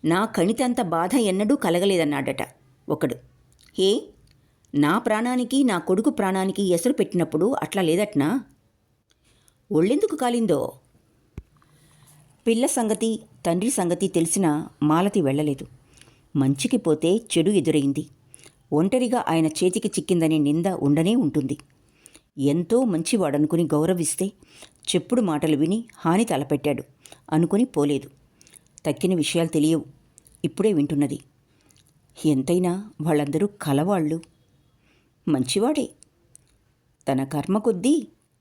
నా కణితంత బాధ ఎన్నడూ కలగలేదన్నాడట ఒకడు. ఏ నా ప్రాణానికి నా కొడుకు ప్రాణానికి ఎసరు పెట్టినప్పుడు అట్లా లేదట్నా? ఒళ్ళెందుకు కాలిందో? పిల్ల సంగతి తండ్రి సంగతి తెలిసిన మాలతి వెళ్ళలేదు. మంచికి పోతే చెడు ఎదురైంది. ఒంటరిగా ఆయన చేతికి చిక్కిందనే నింద ఉండనే ఉంటుంది. ఎంతో మంచివాడనుకుని గౌరవిస్తే చెప్పుడు మాటలు విని హాని తలపెట్టాడు అనుకుని పోలేదు. తక్కిన విషయాలు తెలియవు. ఇప్పుడే వింటున్నది. ఎంతైనా వాళ్ళందరూ కలవాళ్ళు. మంచివాడే. తన కర్మ కొద్దీ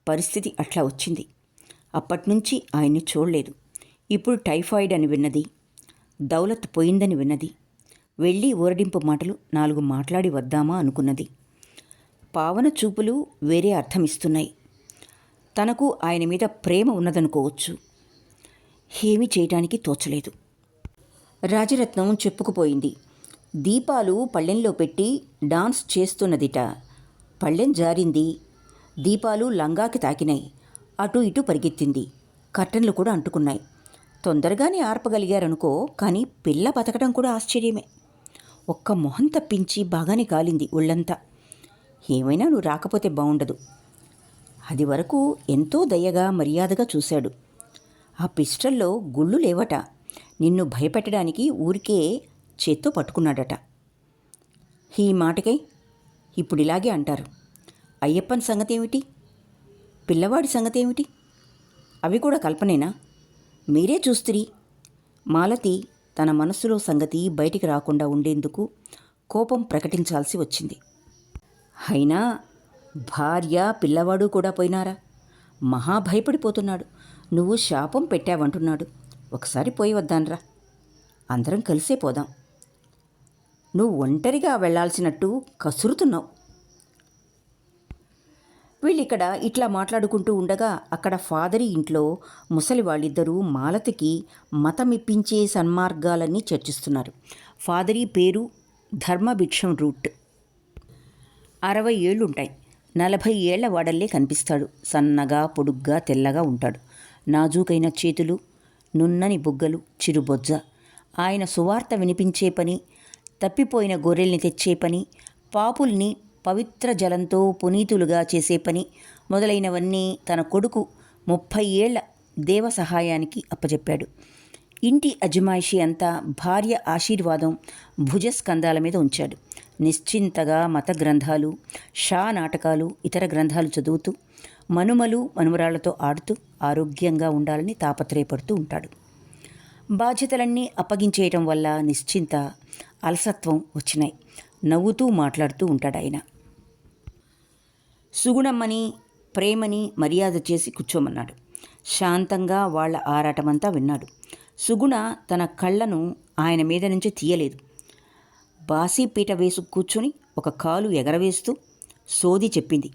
పరిస్థితి అట్లా వచ్చింది. అప్పట్నుంచి ఆయన్ని చూడలేదు. ఇప్పుడు టైఫాయిడ్ అని విన్నది. దౌలత్ పోయిందని విన్నది. వెళ్ళి ఊరడింపు మాటలు 4 మాట్లాడి వద్దామా అనుకున్నది. పావన చూపులు వేరే అర్థమిస్తున్నాయి. తనకు ఆయన మీద ప్రేమ ఉన్నదనుకోవచ్చు. ఏమీ చేయటానికి తోచలేదు. రాజరత్నం చెప్పుకుపోయింది. దీపాలు పళ్ళెంలో పెట్టి డాన్స్ చేస్తున్నదిట. పళ్ళెం జారింది. దీపాలు లంగాకి తాకినాయి. అటు ఇటు పరిగెత్తింది. కర్టన్లు కూడా అంటుకున్నాయి. తొందరగానే ఆర్పగలిగారనుకో, కానీ పిల్ల బతకడం కూడా ఆశ్చర్యమే. ఒక్క మొహం తప్పించి బాగానే కాలింది ఒళ్ళంతా. ఏమైనా నువ్వు రాకపోతే బాగుండదు. అది వరకు ఎంతో దయగా మర్యాదగా చూశాడు. ఆ పిస్టల్లో గుళ్ళు లేవట. నిన్ను భయపెట్టడానికి ఊరికే చేత్తో పట్టుకున్నాడట. ఈ మాటకై ఇప్పుడిలాగే అంటారు. అయ్యప్పన్ సంగతేమిటి? పిల్లవాడి సంగతేమిటి? అవి కూడా కల్పనేనా? మీరే చూస్తురి. మాలతి తన మనస్సులో సంగతి బయటికి రాకుండా ఉండేందుకు కోపం ప్రకటించాల్సి వచ్చింది. అయినా భార్య పిల్లవాడు కూడా పోయినారా? మహా భయపడిపోతున్నాడు. నువ్వు శాపం పెట్టావంటున్నాడు. ఒకసారి పోయి వద్దాన్రా. అందరం కలిసే పోదాం. నువ్వు ఒంటరిగా వెళ్లాల్సినట్టు కసురుతున్నావు. వీళ్ళిక్కడ ఇట్లా మాట్లాడుకుంటూ ఉండగా అక్కడ ఫాదరి ఇంట్లో ముసలి వాళ్ళిద్దరూ మాలతికి మతమిప్పించే సన్మార్గాలన్నీ చర్చిస్తున్నారు. ఫాదరి పేరు ధర్మభిక్షం రూట్. 60 ఏళ్లుంటాయి. 40 ఏళ్ల వాడల్లే కనిపిస్తాడు. సన్నగా పొడుగ్గా తెల్లగా ఉంటాడు. నాజూకైన చేతులు, నున్నని బుగ్గలు, చిరుబొజ్జ. ఆయన సువార్త వినిపించే పని, తప్పిపోయిన గొర్రెల్ని తెచ్చే పని, పాపుల్ని పవిత్ర జలంతో పునీతులుగా చేసే పని మొదలైనవన్నీ తన కొడుకు 30 ఏళ్ల దేవ సహాయానికి అప్పచెప్పాడు. ఇంటి అజమాయిషి అంతా భార్య ఆశీర్వాదం భుజస్కంధాల మీద ఉంచాడు. నిశ్చింతగా మత గ్రంథాలు, షా నాటకాలు, ఇతర గ్రంథాలు చదువుతూ మనుమలు మనుమరాళ్లతో ఆడుతూ ఆరోగ్యంగా ఉండాలని తాపత్రయపడుతూ ఉంటాడు. బాధ్యతలన్నీ అప్పగించేయటం వల్ల నిశ్చింత, అలసత్వం వచ్చినాయి. నవ్వుతూ మాట్లాడుతూ ఉంటాడాయన. సుగుణమ్మని ప్రేమని మర్యాద చేసి కూర్చోమన్నాడు. శాంతంగా వాళ్ల ఆరాటమంతా విన్నాడు. సుగుణ తన కళ్ళను ఆయన మీద నుంచి తీయలేదు. బాసీపీట వేసు కూర్చొని ఒక కాలు ఎగరవేస్తూ సోది చెప్పింది.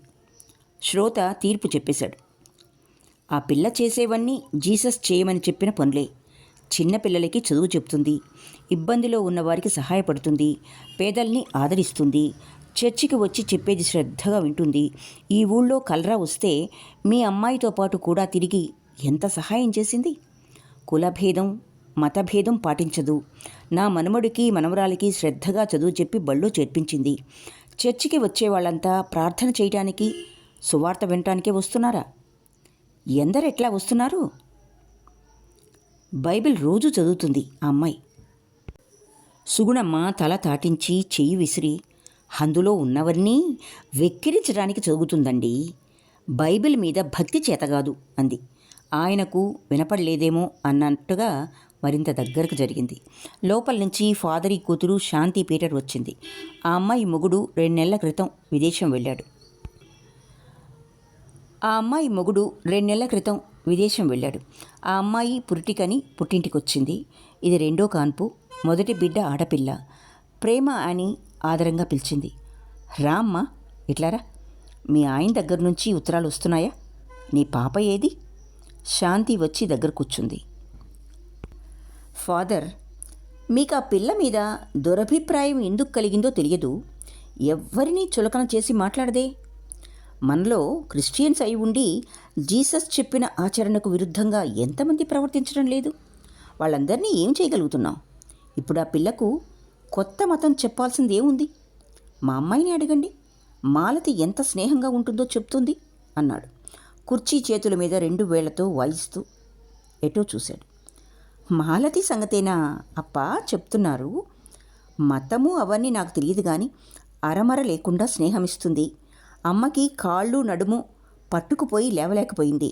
శ్రోత తీర్పు చెప్పేశాడు. ఆ పిల్ల చేసేవన్నీ జీసస్ చేయమని చెప్పిన పనులే. చిన్నపిల్లలకి చదువు చెప్తుంది, ఇబ్బందిలో ఉన్నవారికి సహాయపడుతుంది, పేదల్ని ఆదరిస్తుంది, చర్చికి వచ్చి చెప్పేది శ్రద్ధగా వింటుంది. ఈ ఊళ్ళో కలరా వస్తే మీ అమ్మాయితో పాటు కూడా తిరిగి ఎంత సహాయం చేసింది. కులభేదం మతభేదం పాటించదు. నా మనమడికి మనవరాలికి శ్రద్ధగా చదువు చెప్పి బళ్ళో చేర్పించింది. చర్చికి వచ్చేవాళ్ళంతా ప్రార్థన చేయటానికి సువార్త వినటానికే వస్తున్నారా? ఎందరెట్లా వస్తున్నారు? బైబిల్ రోజు చదువుతుంది ఆ అమ్మాయి. సుగుణమ్మ తల తాటించి చెయ్యి విసిరి, అందులో ఉన్నవన్నీ వెక్కిరించడానికి చదువుతుందండి. బైబిల్ మీద భక్తి చేతగాదు అంది. ఆయనకు వినపడలేదేమో అన్నట్టుగా మరింత దగ్గరకు జరిగింది. లోపల నుంచి ఫాదరీ కూతురు శాంతి పీటర్ వచ్చింది. ఆ అమ్మాయి మొగుడు 2 నెలల క్రితం విదేశం వెళ్ళాడు. ఆ అమ్మాయి పురిటికని పుట్టింటికొచ్చింది. ఇది 2వ కాన్పు. మొదటి బిడ్డ ఆడపిల్ల. ప్రేమ అని ఆదరంగా పిలిచింది. రామ్మ ఇట్లారా. మీ ఆయన దగ్గర నుంచి ఉత్తరాలు వస్తున్నాయా? నీ పాప ఏది? శాంతి వచ్చి దగ్గర కూర్చుంది. ఫాదర్, మీకు ఆ పిల్ల మీద దురభిప్రాయం ఎందుకు కలిగిందో తెలియదు. ఎవ్వరినీ చులకన చేసి మాట్లాడదే. మనలో క్రిస్టియన్స్ అయి ఉండి జీసస్ చెప్పిన ఆచరణకు విరుద్ధంగా ఎంతమంది ప్రవర్తించడం లేదు? వాళ్ళందరినీ ఏం చేయగలుగుతున్నాం? ఇప్పుడు ఆ పిల్లకు కొత్త మతం చెప్పాల్సింది ఏముంది? మా అమ్మాయిని అడగండి, మాలతి ఎంత స్నేహంగా ఉంటుందో చెప్తుంది అన్నాడు. కుర్చీ చేతుల మీద 2 వేళ్లతో వాయిస్తూ ఎటో చూశాడు. మాలతి సంగతేనా అప్పా చెప్తున్నారు? మతము అవన్నీ నాకు తెలియదు కానీ అరమర లేకుండా స్నేహమిస్తుంది. అమ్మకి కాళ్ళు నడుము పట్టుకుపోయి లేవలేకపోయింది.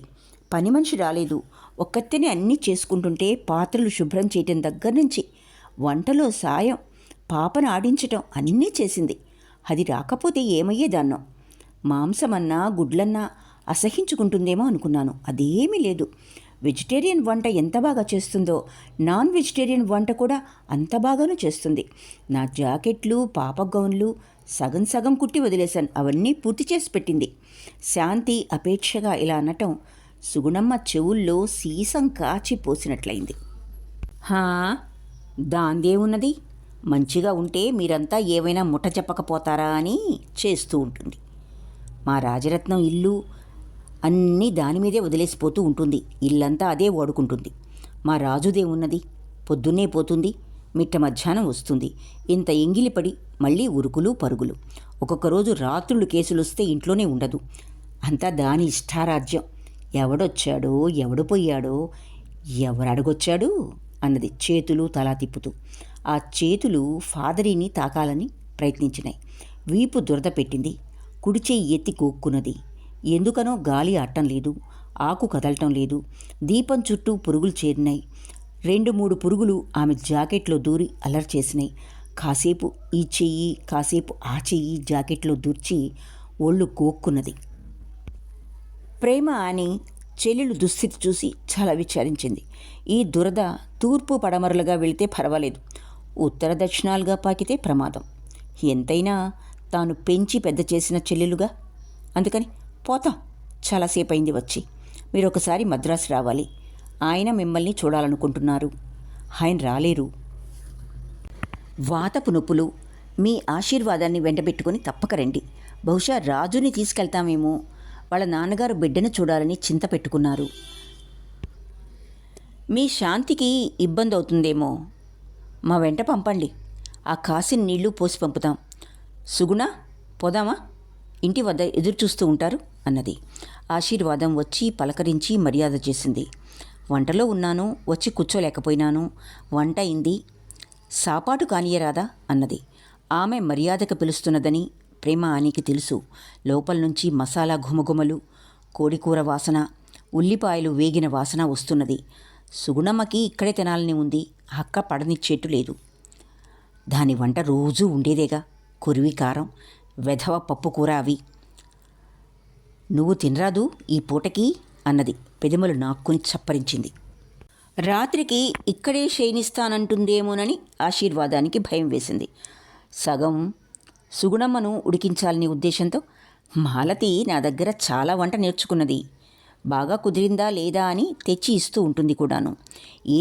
పని మనిషి రాలేదు. ఒక్కత్తేనే అన్నీ చేసుకుంటుంటే పాత్రలు శుభ్రం చేయటం దగ్గర నుంచి వంటలో సాయం, పాపను ఆడించటం అన్నీ చేసింది. అది రాకపోతే ఏమయ్యేదాన్నో. మాంసమన్నా గుడ్లన్నా అసహించుకుంటుందేమో అనుకున్నాను. అదేమీ లేదు. వెజిటేరియన్ వంట ఎంత బాగా చేస్తుందో నాన్ వెజిటేరియన్ వంట కూడా అంత బాగానూ చేస్తుంది. నా జాకెట్లు, పాప గౌన్లు సగం సగం కుట్టి వదిలేశాను. అవన్నీ పూర్తి చేసి పెట్టింది. శాంతి అపేక్షగా ఇలా అనటం సుగుణమ్మ చెవుల్లో సీసం కాచి పోసినట్లయింది. దాందేమున్నది? మంచిగా ఉంటే మీరంతా ఏవైనా ముఠ చెప్పకపోతారా అని చేస్తూ ఉంటుంది. మా రాజరత్నం ఇల్లు అన్నీ దానిమీదే వదిలేసిపోతూ ఉంటుంది. ఇల్లంతా అదే వాడుకుంటుంది. మా రాజుదే ఉన్నది. పొద్దున్నే పోతుంది, మిట్ట మధ్యాహ్నం వస్తుంది. ఇంత ఎంగిలిపడి మళ్ళీ ఉరుకులు పరుగులు. ఒక్కొక్క రోజు రాత్రులు కేసులు వస్తే ఇంట్లోనే ఉండదు. అంతా దాని ఇష్టారాజ్యం. ఎవడొచ్చాడో ఎవడు పోయాడో ఎవరడగొచ్చాడు అన్నది చేతులు తలా తిప్పుతూ. ఆ చేతులు ఫాదరీని తాకాలని ప్రయత్నించినాయి. వీపు దురద పెట్టింది. కుడిచేయి ఎత్తి కోక్కున్నది. ఎందుకనో గాలి ఆడటం లేదు, ఆకు కదలటం లేదు. దీపం చుట్టూ పురుగులు చేరినాయి. 2-3 పురుగులు ఆమె జాకెట్లో దూరి అలర్ చేసినాయి. కాసేపు ఈ చెయ్యి, కాసేపు ఆ చెయ్యి జాకెట్లో దూర్చి ఒళ్ళు గోక్కున్నది. ప్రేమ అని చెల్లెలు దుస్థితి చూసి చాలా విచారించింది. ఈ దురద తూర్పు పడమరలుగా వెళితే పర్వాలేదు, ఉత్తర దక్షిణాలుగా పాకితే ప్రమాదం. ఎంతైనా తాను పెంచి పెద్ద చేసిన చెల్లెలుగా. అందుకని పోతాం, చాలాసేపు అయింది వచ్చి. మీరు ఒకసారి మద్రాసు రావాలి. ఆయన మిమ్మల్ని చూడాలనుకుంటున్నారు. ఆయన రాలేరు. వాతపు నొప్పులు. మీ ఆశీర్వాదాన్ని వెంటబెట్టుకుని తప్పక రండి. బహుశా రాజుని తీసుకెళ్తామేమో. వాళ్ళ నాన్నగారు బిడ్డను చూడాలని చింత పెట్టుకున్నారు. మీ శాంతికి ఇబ్బంది అవుతుందేమో. మా వెంట పంపండి. ఆ కాసిన నీళ్లు పోసి పంపుతాం. సుగుణ, పోదామా? ఇంటి వద్ద ఎదురు చూస్తూ ఉంటారు అన్నది. ఆశీర్వాదం వచ్చి పలకరించి మర్యాద చేసింది. వంటలో ఉన్నాను, వచ్చి కూర్చోలేకపోయినాను. వంట అయింది, సాపాటు కానియరాదా అన్నది. ఆమె మర్యాదకు పిలుస్తున్నదని ప్రేమ ఆనికి తెలుసు. లోపల నుంచి మసాలా ఘుమఘుమలు, కోడికూర వాసన, ఉల్లిపాయలు వేగిన వాసన వస్తున్నది. సుగుణమ్మకి ఇక్కడే తినాలని ఉంది. అక్క పడనిచ్చేట్టు లేదు. దాని వంట రోజూ ఉండేదేగా. కురివి కారం, వెధవ పప్పు కూర అవి. నువ్వు తినరాదు ఈ పూటకి అన్నది. పెదిమలు నాక్కుని చప్పరించింది. రాత్రికి ఇక్కడే శయనిస్తానంటుందేమోనని ఆశీర్వాదానికి భయం వేసింది. సగం సుగుణమ్మను ఉడికించాలని ఉద్దేశంతో, మాలతి నా దగ్గర చాలా వంట నేర్చుకున్నది. బాగా కుదిరిందా లేదా అని తెచ్చి ఇస్తూ ఉంటుంది కూడాను.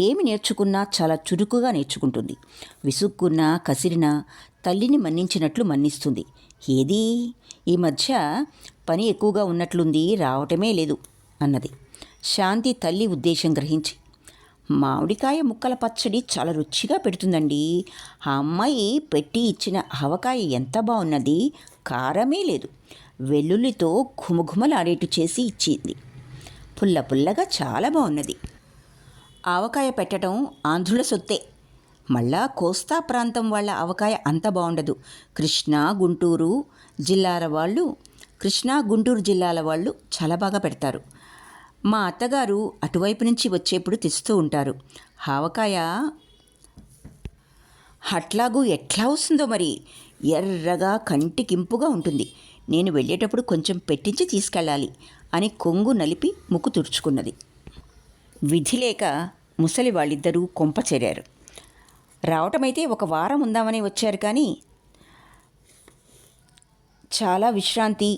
ఏమి నేర్చుకున్నా చాలా చురుకుగా నేర్చుకుంటుంది. విసుక్కున్నా కసిరినా తల్లిని మన్నించినట్లు మన్నిస్తుంది. ఏదీ ఈ మధ్య పని ఎక్కువగా ఉన్నట్లుంది, రావటమే లేదు అన్నది. శాంతి తల్లి ఉద్దేశం గ్రహించి, మామిడికాయ ముక్కల పచ్చడి చాలా రుచిగా పెడుతుందండి. ఆ అమ్మాయి పెట్టి ఇచ్చిన ఆవకాయ ఎంత బాగున్నది, కారమే లేదు. వెల్లుల్లితో ఘుమఘుమలాడేటు చేసి ఇచ్చింది. పుల్ల పుల్లగా చాలా బాగున్నది. ఆవకాయ పెట్టడం ఆంధ్రుల సొత్తే. మళ్ళా కోస్తా ప్రాంతం వాళ్ళ ఆవకాయ అంత బాగుండదు. కృష్ణా గుంటూరు జిల్లాల వాళ్ళు చాలా బాగా పెడతారు. మా అత్తగారు అటువైపు నుంచి వచ్చేప్పుడు తెస్తూ ఉంటారు. ఆవకాయ అట్లాగూ ఎట్లా వస్తుందో మరి, ఎర్రగా కంటికింపుగా ఉంటుంది. నేను వెళ్ళేటప్పుడు కొంచెం పెట్టించి తీసుకెళ్ళాలి అని కొంగు నలిపి ముక్కు తుడుచుకున్నది. విధి లేక ముసలి వాళ్ళిద్దరూ కొంప చేరారు. రావటమైతే 1 వారం ఉందామని వచ్చారు. కానీ చాలా విశ్రాంతి,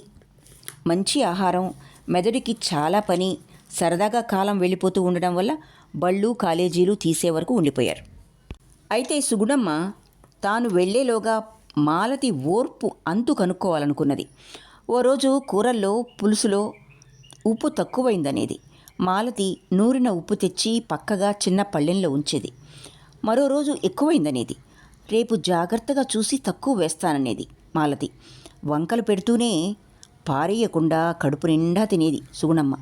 మంచి ఆహారం, మెదడుకి చాలా పని, సరదాగా కాలం వెళ్ళిపోతూ ఉండడం వల్ల బళ్ళు కాలేజీలు తీసే వరకు ఉండిపోయారు. అయితే సుగుణమ్మ తాను వెళ్లేలోగా మాలతి ఓర్పు అంతు కనుక్కోవాలనుకున్నది. ఓ రోజు కూరల్లో పులుసులో ఉప్పు తక్కువైందనేది. మాలతి నూరిన ఉప్పు తెచ్చి పక్కగా చిన్న పళ్ళెంలో ఉంచేది. మరో రోజు ఎక్కువైందనేది. రేపు జాగ్రత్తగా చూసి తక్కువ వేస్తాననేది మాలతి. వంకలు పెడుతూనే పారేయకుండా కడుపు నిండా తినేది సుగుణమ్మ.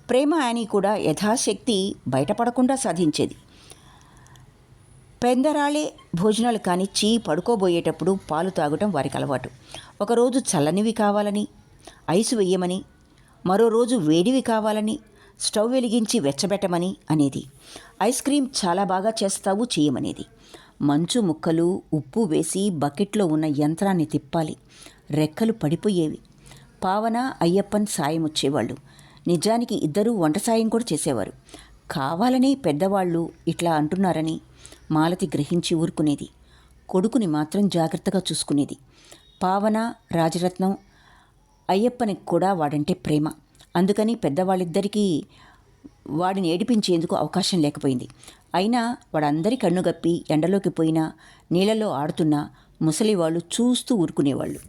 ప్రేమ యానీ కూడా యథాశక్తి బయటపడకుండా సాధించేది. పెందరాళే భోజనాలు కానిచ్చి పడుకోబోయేటప్పుడు పాలు తాగటం వారికి అలవాటు. ఒకరోజు చల్లనివి కావాలని ఐసు వెయ్యమని, మరో రోజు వేడివి కావాలని స్టవ్ వెలిగించి వెచ్చబెట్టమని అనేది. ఐస్ క్రీం చాలా బాగా చేస్తావు, చేయమనేది. మంచు ముక్కలు ఉప్పు వేసి బకెట్లో ఉన్న యంత్రాన్ని తిప్పాలి. రెక్కలు పడిపోయేవి. పావన, అయ్యప్పన్ సాయం వచ్చేవాళ్ళు. నిజానికి ఇద్దరూ వంట సాయం కూడా చేసేవారు. కావాలని పెద్దవాళ్ళు ఇట్లా అంటున్నారని మాలతి గ్రహించి ఊరుకునేది. కొడుకుని మాత్రం జాగ్రత్తగా చూసుకునేది. పావన, రాజరత్నం, అయ్యప్పనికి కూడా వాడంటే ప్రేమ. అందుకని పెద్దవాళ్ళిద్దరికీ వాడిని ఏడిపించేందుకు అవకాశం లేకపోయింది. అయినా వాడందరి కన్నుగప్పి ఎండలోకి పోయినా నీళ్ళలో ఆడుతున్నా ముసలివాళ్ళు చూస్తూ ఊరుకునేవాళ్ళు.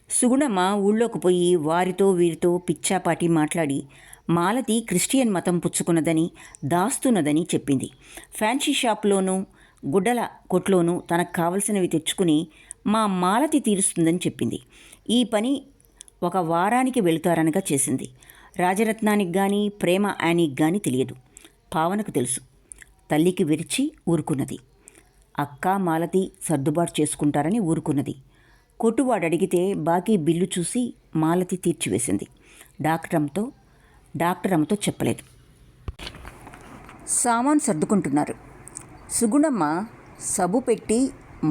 సుగుణమ్మ ఊళ్ళోకి పోయి వారితో వీరితో పిచ్చాపాటి మాట్లాడి మాలతి క్రిస్టియన్ మతం పుచ్చుకున్నదని, దాస్తున్నదని చెప్పింది. ఫ్యాన్సీ షాప్లోనూ గుడ్డల కొట్లోనూ తనకు కావలసినవి తెచ్చుకుని మా మాలతి తీరుస్తుందని చెప్పింది. ఈ పని ఒక వారానికి వెళుతారనగా చేసింది. రాజరత్నానికి కానీ ప్రేమ యానీకి కానీ తెలియదు. పావనకు తెలుసు. తల్లికి విరిచి ఊరుకున్నది. అక్క మాలతి సర్దుబాటు చేసుకుంటారని ఊరుకున్నది. కొట్టువాడు అడిగితే బాకీ బిల్లు చూసి మాలతి తీర్చివేసింది. డాక్టర్ అమ్మతో చెప్పలేదు. సామాన్ సర్దుకుంటున్నారు. సుగుణమ్మ సబ్బు పెట్టి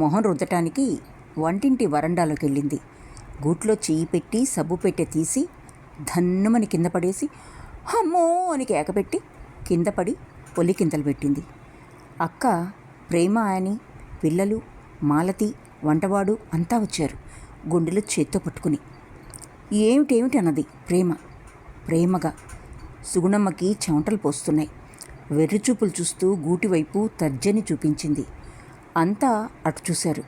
మొహం రుద్దటానికి వంటింటి వరండాలోకి వెళ్ళింది. గూట్లో చెయ్యి పెట్టి సబ్బు పెట్టె తీసి ధన్నుమని కింద పడేసి అమ్మో అని కేకపెట్టి కింద పడి పొల్లికింతలు పెట్టింది. అక్క, ప్రేమ అని, పిల్లలు, మాలతి, వంటవాడు అంతా వచ్చారు. గుండెలు చేత్తో పట్టుకుని. ఏమిటి అన్నది ప్రేమగా. సుగుణమ్మకి చెమటలు పోస్తున్నాయి. వెర్రిచూపులు చూస్తూ గూటివైపు తర్జని చూపించింది. అంతా అటు చూశారు.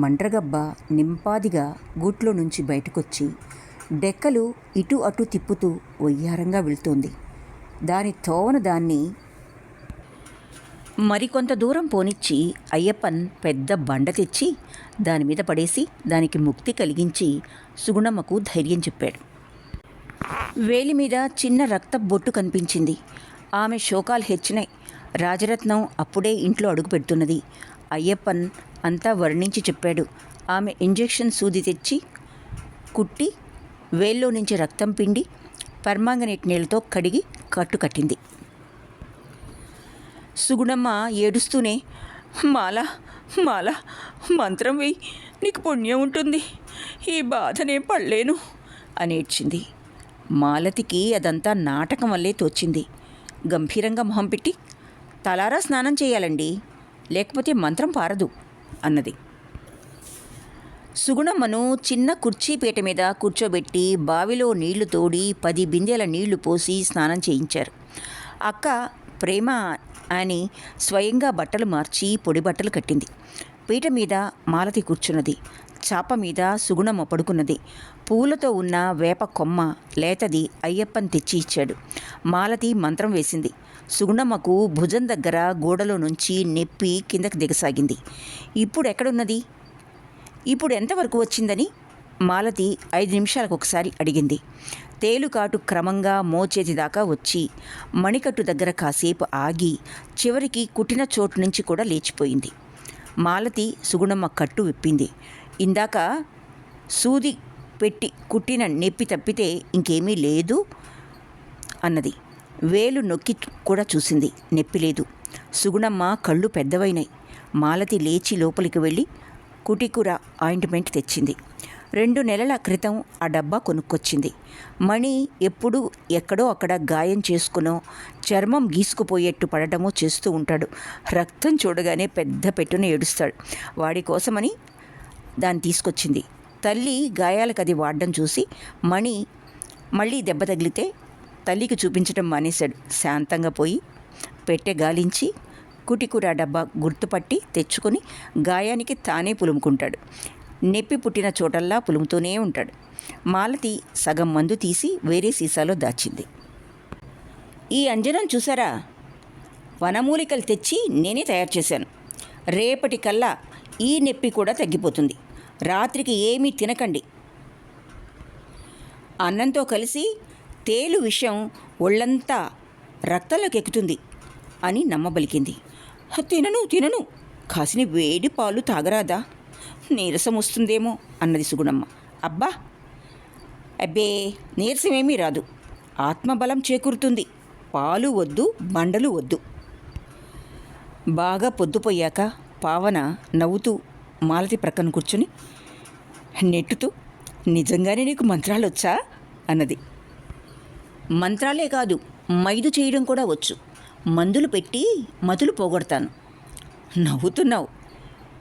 మండ్రగబ్బ నింపాదిగా గూట్లో నుంచి బయటకొచ్చి డెక్కలు ఇటు అటు తిప్పుతూ వయ్యారంగా వెళ్తోంది. దాని తోవన దాన్ని మరికొంత దూరం పోనిచ్చి అయ్యప్పన్ పెద్ద బండ తెచ్చి దానిమీద పడేసి దానికి ముక్తి కలిగించి సుగుణమ్మకు ధైర్యం చెప్పాడు. వేలి మీద చిన్న రక్త బొట్టు కనిపించింది. ఆమె శోకాలు హెచ్చినాయి. రాజరత్నం అప్పుడే ఇంట్లో అడుగు పెడుతున్నది. అయ్యప్పన్ అంతా వర్ణించి చెప్పాడు. ఆమె ఇంజెక్షన్ సూది తెచ్చి కుట్టి వేల్లో నుంచి రక్తం పిండి పర్మాంగనేట్ నీళ్ళతో కడిగి కట్టింది. సుగుణమ్మ ఏడుస్తూనే మాల మంత్రం వేయి, నీకు పుణ్యం ఉంటుంది, ఈ బాధనే పడలేను అని ఏడ్చింది. మాలతికి అదంతా నాటకం వల్లే తోచింది. గంభీరంగా మొహం పెట్టి తలారా స్నానం చేయాలండి, లేకపోతే మంత్రం పారదు అన్నది. సుగుణమ్మను చిన్న కుర్చీపీట మీద కూర్చోబెట్టి బావిలో నీళ్లు తోడి 10 బిందెల నీళ్లు పోసి స్నానం చేయించారు. అక్క ప్రేమ అని స్వయంగా బట్టలు మార్చి పొడి బట్టలు కట్టింది. పీట మీద మాలతి కూర్చున్నది. చాప మీద సుగుణమ్మ పడుకున్నది. పూలతో ఉన్న వేప కొమ్మ లేతది అయ్యప్పన్ తెచ్చి ఇచ్చాడు. మాలతి మంత్రం వేసింది. సుగుణమ్మకు భుజం దగ్గర గోడలో నుంచి నెప్పి కిందకి దిగసాగింది. ఇప్పుడు ఎక్కడున్నది? ఇప్పుడు ఎంతవరకు వచ్చిందని మాలతి 5 నిమిషాలకు ఒకసారి అడిగింది. తేలుకాటు క్రమంగా మోచేతి దాకా వచ్చి మణికట్టు దగ్గర కాసేపు ఆగి చివరికి కుట్టిన చోటు నుంచి కూడా లేచిపోయింది. మాలతి సుగుణమ్మ కట్టు విప్పింది. ఇందాక సూది పెట్టి కుట్టిన నొప్పి తప్పితే ఇంకేమీ లేదు అన్నది. వేలు నొక్కి కూడా చూసింది. నొప్పి లేదు. సుగుణమ్మ కళ్ళు పెద్దవైనాయి. మాలతి లేచి లోపలికి వెళ్ళి కుటికూర ఆయింట్మెంట్ తెచ్చింది. 2 నెలల క్రితం ఆ డబ్బా కొనుక్కొచ్చింది. మణి ఎప్పుడూ ఎక్కడో అక్కడ గాయం చేసుకునో చర్మం గీసుకుపోయేట్టు పడటమో చేస్తూ ఉంటాడు. రక్తం చూడగానే పెద్ద పెట్టున ఏడుస్తాడు. వాడి కోసమని దాన్ని తీసుకొచ్చింది. తల్లి గాయాలకది వాడడం చూసి మణి మళ్ళీ దెబ్బ తగిలితే తల్లికి చూపించడం మానేశాడు. శాంతంగా పోయి పెట్టె గాలించి కుటికూర డబ్బా గుర్తుపట్టి తెచ్చుకొని గాయానికి తానే పులుముకుంటాడు. నొప్పి పుట్టిన చోటల్లా పులుముతూనే ఉంటాడు. మాలతి సగం మందు తీసి వేరే సీసాలో దాచింది. ఈ అంజనం చూసారా, వనమూలికలు తెచ్చి నేనే తయారు చేశాను. రేపటికల్లా ఈ నొప్పి కూడా తగ్గిపోతుంది. రాత్రికి ఏమీ తినకండి. అన్నంతో కలిసి తేలు విషం ఒళ్ళంతా రక్తంలోకి ఎక్కుతుంది అని నమ్మబలికింది. తినను, కాసిని వేడి పాలు తాగరాదా, నీరసం వస్తుందేమో అన్నది సుగుణమ్మ. అబ్బే నీరసమేమీ రాదు, ఆత్మబలం చేకూరుతుంది. పాలు వద్దు, బండలు వద్దు. బాగా పొద్దుపోయాక పావన నవ్వుతూ మాలతి ప్రక్కన కూర్చుని నెట్టుతూ, నిజంగానే నీకు మంత్రాలు వచ్చా అన్నది. మంత్రాలే కాదు, మైదు చేయడం కూడా వచ్చు. మందులు పెట్టి మతులు పోగొడతాను. నవ్వుతున్నావు,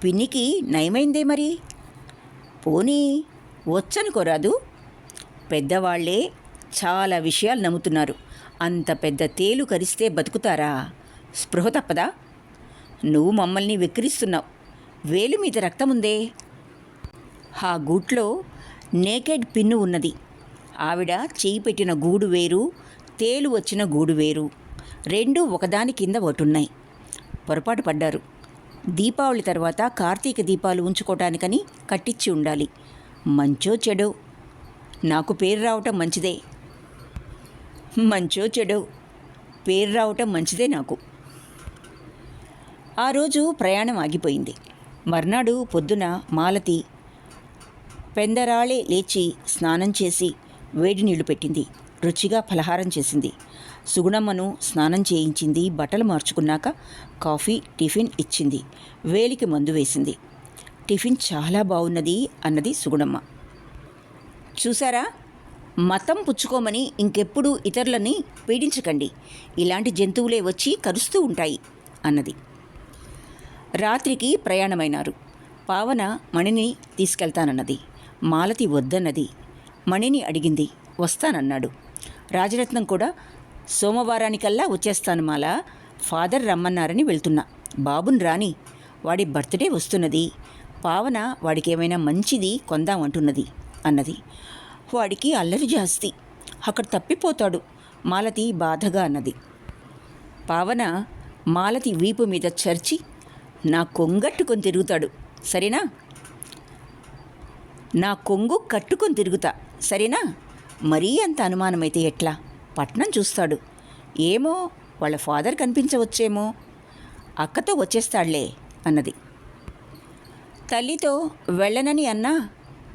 పిన్నికి నయమైందే మరి. పోనీ వచ్చనుకోరాదు. పెద్దవాళ్లే చాలా విషయాలు నమ్ముతున్నారు. అంత పెద్ద తేలు కరిస్తే బతుకుతారా? స్పృహ తప్పదా? నువ్వు మమ్మల్ని వెక్కిరిస్తున్నావు. వేలు మీద రక్తముందే. ఆ గూట్లో నేకెడ్ పిన్ను ఉన్నది. ఆవిడ చేయి పెట్టిన గూడు వేరు, తేలు వచ్చిన గూడు వేరు. రెండూ ఒకదాని కింద ఒకటున్నాయి. పొరపాటు పడ్డారు. దీపావళి తర్వాత కార్తీక దీపాలు ఉంచుకోవటానికని కట్టించి ఉండాలి. మంచో చెడో నాకు పేరు రావటం మంచిదే. మంచో చెడో పేరు రావటం మంచిదే నాకు. ఆ రోజు ప్రయాణం ఆగిపోయింది. మర్నాడు పొద్దున మాలతి పెందరాళే లేచి స్నానం చేసి వేడి నీళ్లు పెట్టింది. రుచిగా ఫలహారం చేసింది. సుగుణమ్మను స్నానం చేయించింది. బట్టలు మార్చుకున్నాక కాఫీ, టిఫిన్ ఇచ్చింది. వేలికి మందు వేసింది. టిఫిన్ చాలా బాగున్నది అన్నది సుగుణమ్మ. చూసారా, మతం పుచ్చుకోమని ఇంకెప్పుడు ఇతరులని పీడించకండి. ఇలాంటి జంతువులే వచ్చి కరుస్తూ ఉంటాయి అన్నది. రాత్రికి ప్రయాణమైనారు. పావన మణిని తీసుకెళ్తానన్నది. మాలతి వద్దన్నది. మణిని అడిగింది. వస్తానన్నాడు. రాజరత్నం కూడా సోమవారానికల్లా వచ్చేస్తాను మాలా, ఫాదర్ రమ్మన్నారని వెళ్తున్నా. బాబుని రాని, వాడి బర్త్డే వస్తున్నది. పావన వాడికి ఏమైనా మంచిది కొందామంటున్నది అన్నది. వాడికి అల్లరి జాస్తి, అక్కడ తప్పిపోతాడు మాలతి బాధగా అన్నది. పావన మాలతి వీపు మీద చర్చి, నా కొంగట్టుకొని తిరుగుతాడు సరేనా, నా కొంగు కట్టుకొని తిరుగుతా సరేనా, మరీ అంత అనుమానమైతే ఎట్లా, పట్నం చూస్తాడు. ఏమో వాళ్ళ ఫాదర్ కనిపించవచ్చేమో, అక్కతో వచ్చేస్తాడులే అన్నది. తల్లితో వెళ్ళనని అన్నా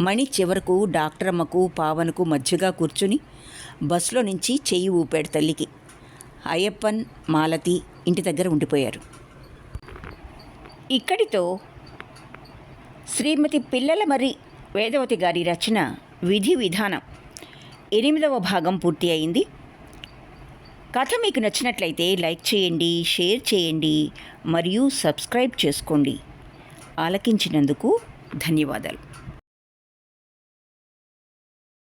మణి చివరకు డాక్టరమ్మకు పావనకు మధ్యగా కూర్చుని బస్సులో నుంచి చెయ్యి ఊపాడు తల్లికి. అయ్యప్పన్, మాలతి ఇంటి దగ్గర ఉండిపోయారు. ఇక్కడితో శ్రీమతి పిల్లలమర్రి వేదవతి గారి రచన విధి విధానం 8వ భాగం పూర్తి అయింది. కథ మీకు నచ్చినట్లయితే లైక్ చేయండి, షేర్ చేయండి మరియు సబ్స్క్రైబ్ చేసుకోండి. ఆలకించినందుకు ధన్యవాదాలు.